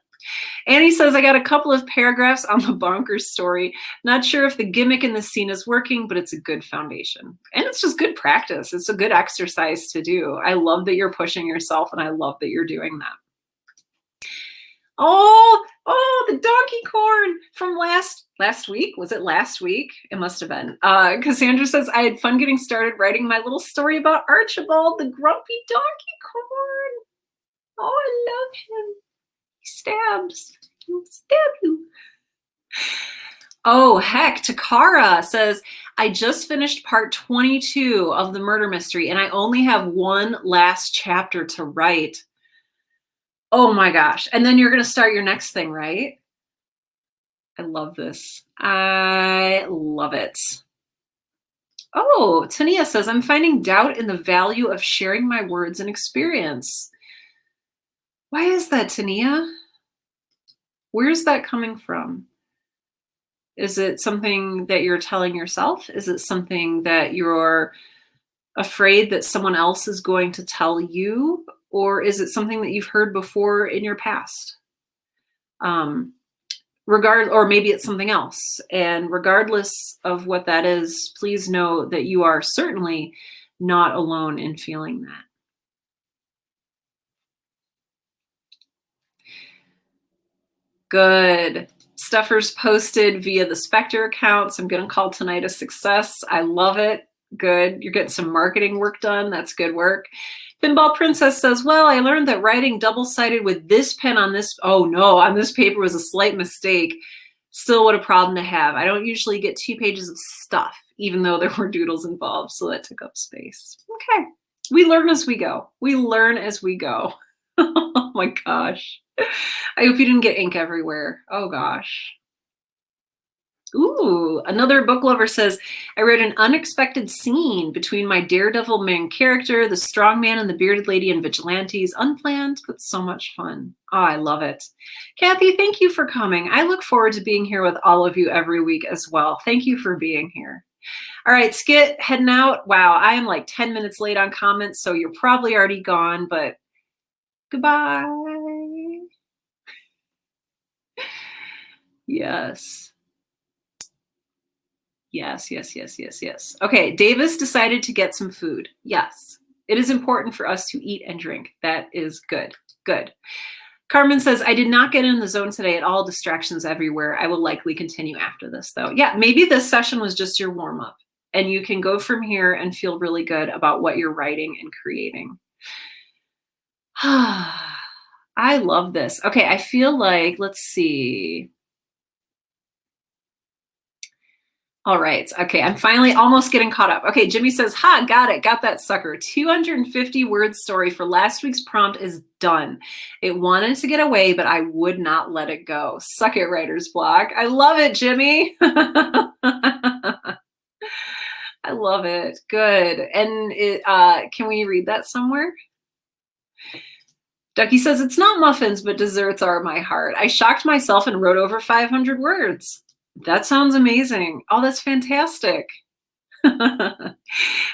Annie says, I got a couple of paragraphs on the bonkers story. Not sure if the gimmick in the scene is working, but it's a good foundation. And it's just good practice. It's a good exercise to do. I love that you're pushing yourself, and I love that you're doing that. Oh, the donkey corn from last week. Was it last week? It must have been. Cassandra says, I had fun getting started writing my little story about Archibald, the grumpy donkey corn. Oh, I love him. He stabs. He'll stab you. Oh, heck. Takara says, I just finished part 22 of the murder mystery, and I only have 1 last chapter to write. Oh my gosh. And then you're going to start your next thing, right? I love this. I love it. Oh, Tania says, I'm finding doubt in the value of sharing my words and experience. Why is that, Tania? Where's that coming from? Is it something that you're telling yourself? Is it something that you're afraid that someone else is going to tell you? Or is it something that you've heard before in your past? Or maybe it's something else. And regardless of what that is, please know that you are certainly not alone in feeling that. Good. Stuffers posted via the Spectre accounts. I'm going to call tonight a success. I love it. Good. You're getting some marketing work done. That's good work. Pinball Princess says, well, I learned that writing double-sided with this pen on this, on this paper was a slight mistake. Still what a problem to have. I don't usually get 2 pages of stuff. even though there were doodles involved, so that took up space. Okay. We learn as we go. We learn as we go. Oh my gosh. I hope you didn't get ink everywhere. Oh gosh. Ooh, another book lover says, I wrote an unexpected scene between my daredevil main character, the strong man and the bearded lady and vigilantes. Unplanned, but so much fun. Oh, I love it. Kathy, thank you for coming. I look forward to being here with all of you every week as well. Thank you for being here. All right, Skit, heading out. Wow, I am like 10 minutes late on comments, so you're probably already gone, but goodbye. Yes. Yes, yes, yes, yes, yes. Okay, Davis decided to get some food. Yes, it is important for us to eat and drink. That is good. Good. Carmen says, I did not get in the zone today at all. Distractions everywhere. I will likely continue after this, though. Yeah, maybe this session was just your warm-up, and you can go from here and feel really good about what you're writing and creating. I love this. Okay, I feel like, let's see. All right. Okay. I'm finally almost getting caught up. Okay. Jimmy says, ha, got it. Got that sucker. 250 word story for last week's prompt is done. It wanted to get away, but I would not let it go. Suck it, writer's block. I love it, Jimmy. I love it. Good. And can we read that somewhere? Ducky says, it's not muffins, but desserts are my heart. I shocked myself and wrote over 500 words. That sounds amazing. Oh, that's fantastic.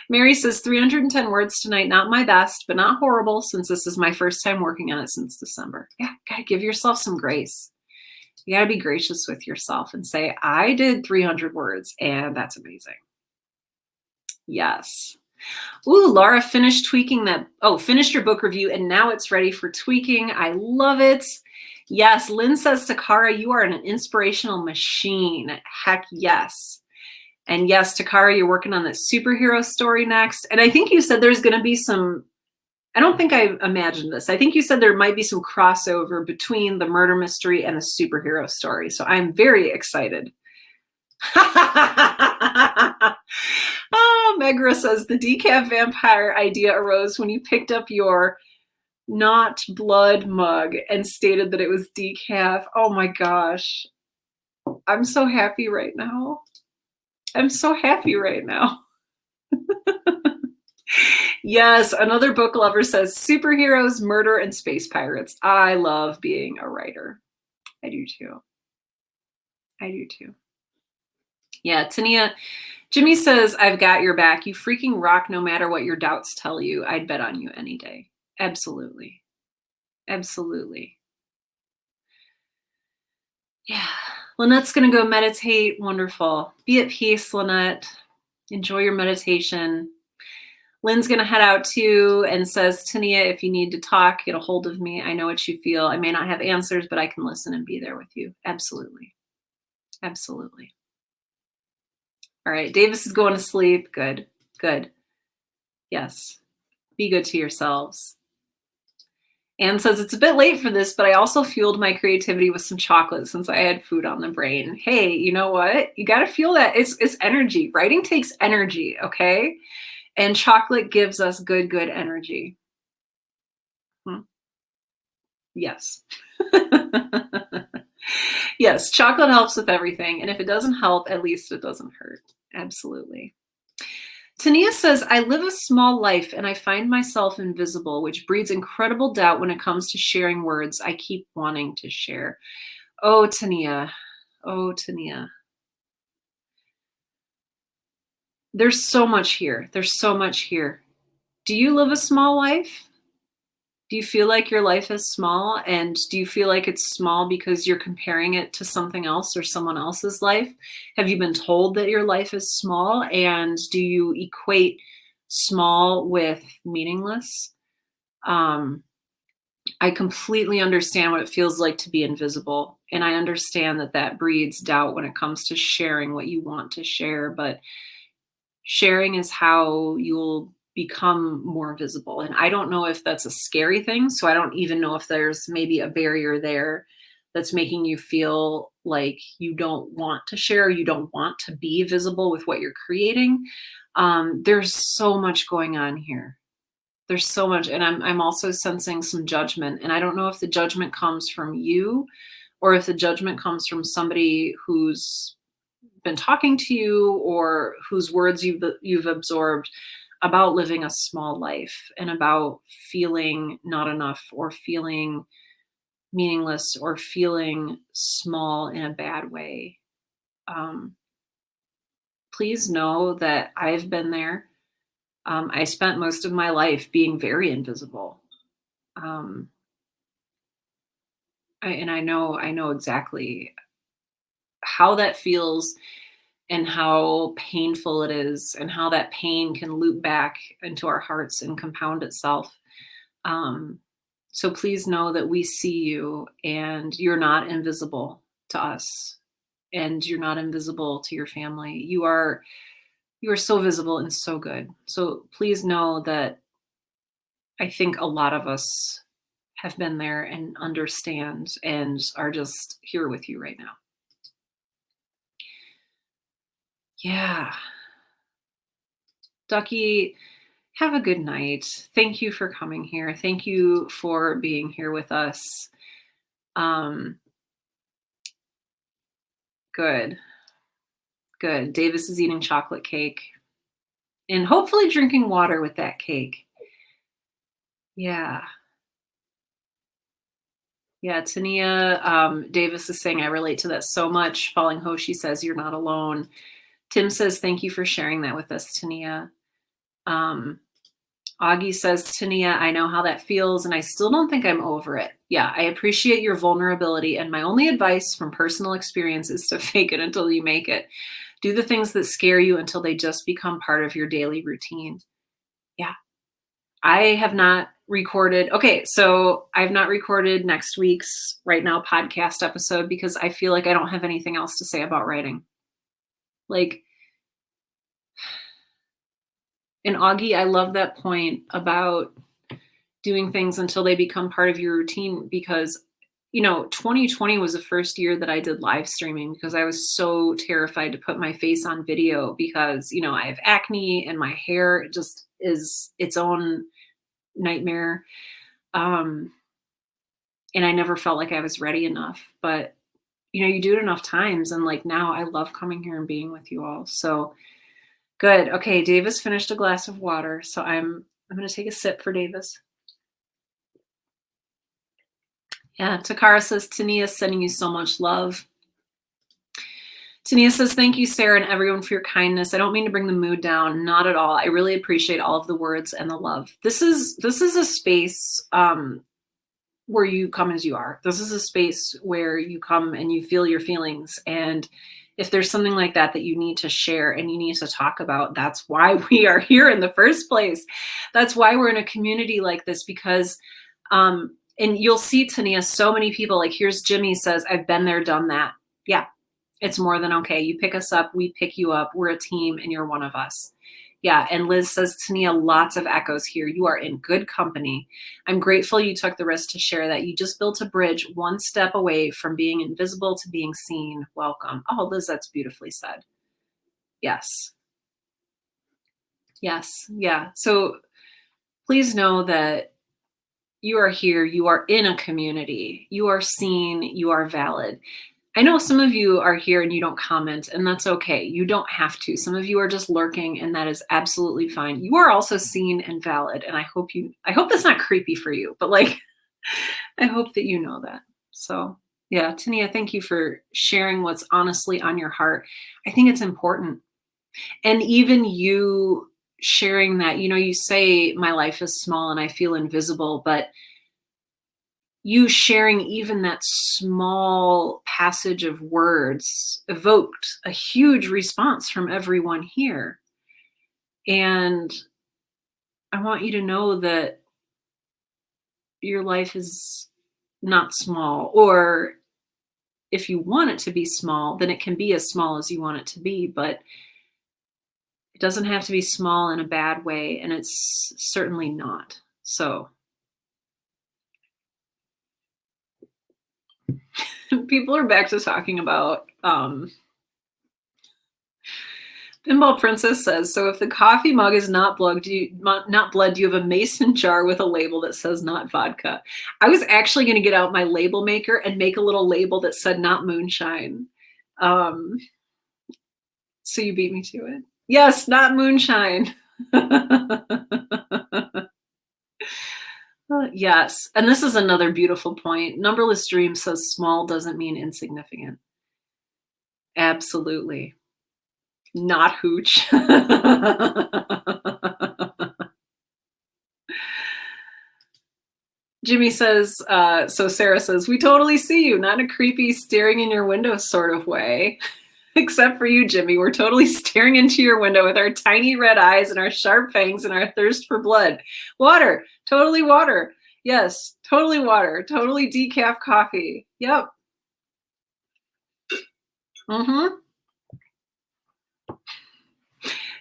Mary says 310 words tonight. Not my best, but not horrible since this is my first time working on it since December. Yeah, gotta give yourself some grace. You gotta be gracious with yourself and say, I did 300 words and that's amazing. Yes. Ooh, Laura finished tweaking that. Oh, finished your book review and now it's ready for tweaking. I love it. Yes, Lynn says, Takara, you are an inspirational machine. Heck yes. And yes, Takara, you're working on that superhero story next. And I think you said there's going to be some, I don't think I imagined this. I think you said there might be some crossover between the murder mystery and the superhero story. So I'm very excited. Oh, Megra says, the decaf vampire idea arose when you picked up your not blood mug and stated that it was decaf. Oh my gosh. I'm so happy right now. I'm so happy right now. Yes, another book lover says superheroes, murder, and space pirates. I love being a writer. I do too. I do too. Yeah, Tania, Jimmy says, I've got your back. You freaking rock no matter what your doubts tell you. I'd bet on you any day. Absolutely. Absolutely. Yeah. Lynette's going to go meditate. Wonderful. Be at peace, Lynette. Enjoy your meditation. Lynn's going to head out too and says, Tania, if you need to talk, get a hold of me. I know what you feel. I may not have answers, but I can listen and be there with you. Absolutely. Absolutely. All right. Davis is going to sleep. Good. Good. Yes. Be good to yourselves. Anne says, it's a bit late for this, but I also fueled my creativity with some chocolate since I had food on the brain. Hey, you know what? You got to feel that. It's energy. Writing takes energy, okay? And chocolate gives us good energy. Yes. Yes, chocolate helps with everything. And if it doesn't help, at least it doesn't hurt. Absolutely. Tania says, I live a small life and I find myself invisible, which breeds incredible doubt when it comes to sharing words I keep wanting to share. Oh, Tania. Oh, Tania. There's so much here. There's so much here. Do you live a small life? Do you feel like your life is small? And do you feel like it's small because you're comparing it to something else or someone else's life? Have you been told that your life is small? And do you equate small with meaningless? I completely understand what it feels like to be invisible. And I understand that that breeds doubt when it comes to sharing what you want to share. But sharing is how you'll become more visible. And I don't know if that's a scary thing. So I don't even know if there's maybe a barrier there. that's making you feel like you don't want to share, you don't want to be visible with what you're creating. There's so much going on here. There's so much, and I'm also sensing some judgment, and I don't know if the judgment comes from you or if the judgment comes from somebody who's been talking to you or whose words you've absorbed about living a small life and about feeling not enough or feeling meaningless or feeling small in a bad way. Um, Please know that I've been there. I spent most of my life being very invisible. Um, I know exactly how that feels and how painful it is and how that pain can loop back into our hearts and compound itself. Um, so please know that we see you and you're not invisible to us and you're not invisible to your family. You are so visible and so good. So please know that I think a lot of us have been there and understand and are just here with you right now. Yeah. Ducky, have a good night. Thank you for coming here. Thank you for being here with us. Um, Good. Good. Davis is eating chocolate cake and hopefully drinking water with that cake. Yeah. Yeah. Tania, Davis is saying, I relate to that so much. Falling Hoshi says, you're not alone. Tim says, thank you for sharing that with us, Tania. Augie says, Tania, I know how that feels, and I still don't think I'm over it. Yeah, I appreciate your vulnerability, and my only advice from personal experience is to fake it until you make it. Do the things that scare you until they just become part of your daily routine. Yeah. I have not recorded. Okay, so I've not recorded next week's Right Now podcast episode because I feel like I don't have anything else to say about writing. Like, and Augie, I love that point about doing things until they become part of your routine because 2020 was the first year that I did live streaming because I was so terrified to put my face on video because I have acne and my hair just is its own nightmare. And I never felt like I was ready enough, but you do it enough times and like now I love coming here and being with you all. So good. Okay, Davis finished a glass of water, so I'm going to take a sip for Davis. Yeah, Takara says, Tania, sending you so much love. Tania says, thank you, Sarah, and everyone for your kindness. I don't mean to bring the mood down. Not at all. I really appreciate all of the words and the love. This is a space where you come as you are. This is a space where you come and you feel your feelings. And if there's something like that that you need to share and you need to talk about, that's why we are here in the first place. That's why we're in a community like this because and you'll see, Tania, so many people, like here's Jimmy says, I've been there, done that. Yeah, it's more than okay. You pick us up, we pick you up. We're a team and you're one of us. Yeah, and Liz says, Tania, lots of echoes here. You are in good company. I'm grateful you took the risk to share that. You just built a bridge one step away from being invisible to being seen. Welcome. Oh, Liz, that's beautifully said. Yes. Yes. Yeah. So please know that you are here, you are in a community, you are seen, you are valid. I know some of you are here and you don't comment, and that's okay. You don't have to. Some of you are just lurking, and that is absolutely fine. You are also seen and valid, and I hope that's not creepy for you, but like, I hope that you know that. So yeah, Tania, thank you for sharing what's honestly on your heart. I think it's important. And even you sharing that, you say my life is small and I feel invisible, but you sharing even that small passage of words evoked a huge response from everyone here. And I want you to know that your life is not small, or if you want it to be small, then it can be as small as you want it to be, but it doesn't have to be small in a bad way, and it's certainly not. So People are back to talking about Pinball Princess says, so if the coffee mug is not blood, do you have a mason jar with a label that says not vodka? I was actually going to get out my label maker and make a little label that said not moonshine. So you beat me to it. Yes, not moonshine. Yes. And this is another beautiful point. Numberless Dream says small doesn't mean insignificant. Absolutely. Not hooch. Jimmy says, so Sarah says, we totally see you, not in a creepy staring in your window sort of way. Except for you, Jimmy. We're totally staring into your window with our tiny red eyes and our sharp fangs and our thirst for blood. Water. Totally water. Yes, totally water. Totally decaf coffee. Yep. Mm-hmm.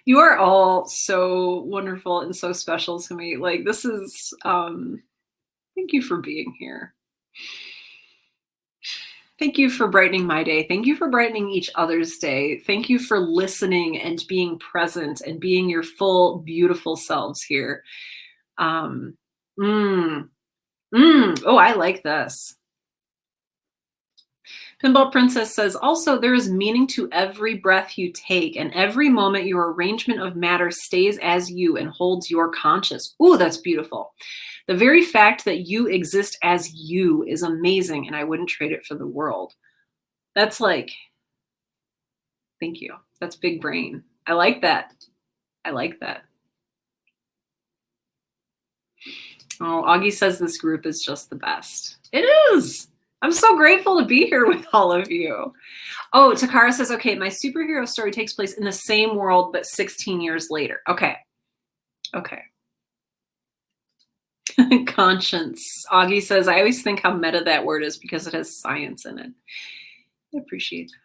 You are all so wonderful and so special to me. Like, this is, thank you for being here. Thank you for brightening my day. Thank you for brightening each other's day. Thank you for listening and being present and being your full, beautiful selves here. Oh, I like this. Pinball Princess says, also, there is meaning to every breath you take, and every moment your arrangement of matter stays as you and holds your conscious. Ooh, that's beautiful. The very fact that you exist as you is amazing, and I wouldn't trade it for the world. That's like, thank you. That's big brain. I like that. I like that. Oh, Augie says this group is just the best. It is. I'm so grateful to be here with all of you. Oh, Takara says, okay, my superhero story takes place in the same world, but 16 years later. Okay. Okay. Conscience. Augie says, I always think how meta that word is because it has science in it. I appreciate that.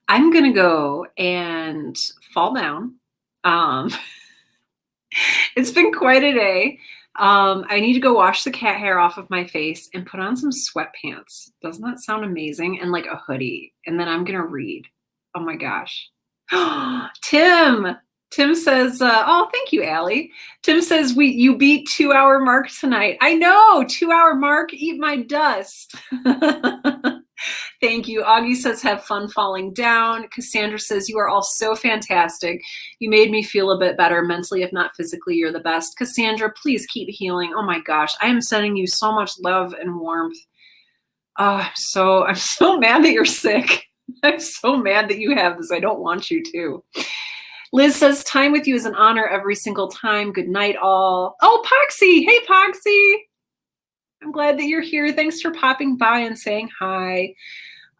I'm going to go and fall down. It's been quite a day. I need to go wash the cat hair off of my face and put on some sweatpants. Doesn't that sound amazing? And like a hoodie. And then I'm going to read. Oh my gosh. Tim says, oh, thank you, Allie. Tim says, you beat 2-hour mark tonight. I know, 2-hour mark, eat my dust. Thank you. Augie says, have fun falling down. Cassandra says, you are all so fantastic. You made me feel a bit better mentally, if not physically. You're the best. Cassandra, please keep healing. Oh my gosh, I am sending you so much love and warmth. Oh, I'm so mad that you're sick. I'm so mad that you have this. I don't want you to. Liz says, time with you is an honor every single time. Good night, all. Oh, Poxy. Hey, Poxy. I'm glad that you're here. Thanks for popping by and saying hi.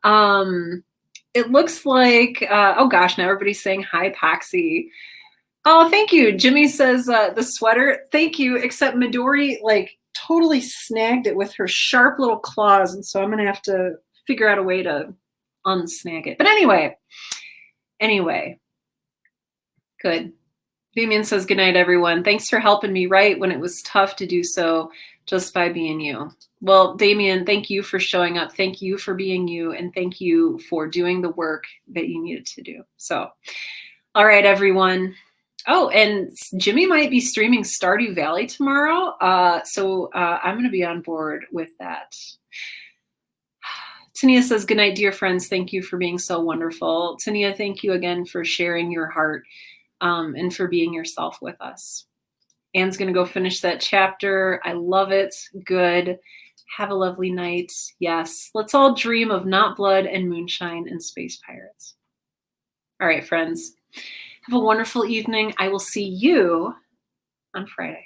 It looks like, oh gosh, now everybody's saying hi, Poxy. Oh, thank you. Jimmy says, the sweater, thank you, except Midori like totally snagged it with her sharp little claws. And so I'm going to have to figure out a way to unsnag it. But anyway, good. Damien says, good night, everyone. Thanks for helping me write when it was tough to do so just by being you. Well, Damien, thank you for showing up. Thank you for being you. And thank you for doing the work that you needed to do. So, all right, everyone. Oh, and Jimmy might be streaming Stardew Valley tomorrow. So I'm going to be on board with that. Tania says, good night, dear friends. Thank you for being so wonderful. Tania, thank you again for sharing your heart and for being yourself with us. Anne's going to go finish that chapter. I love it. Good. Have a lovely night. Yes. Let's all dream of not blood and moonshine and space pirates. All right, friends. Have a wonderful evening. I will see you on Friday.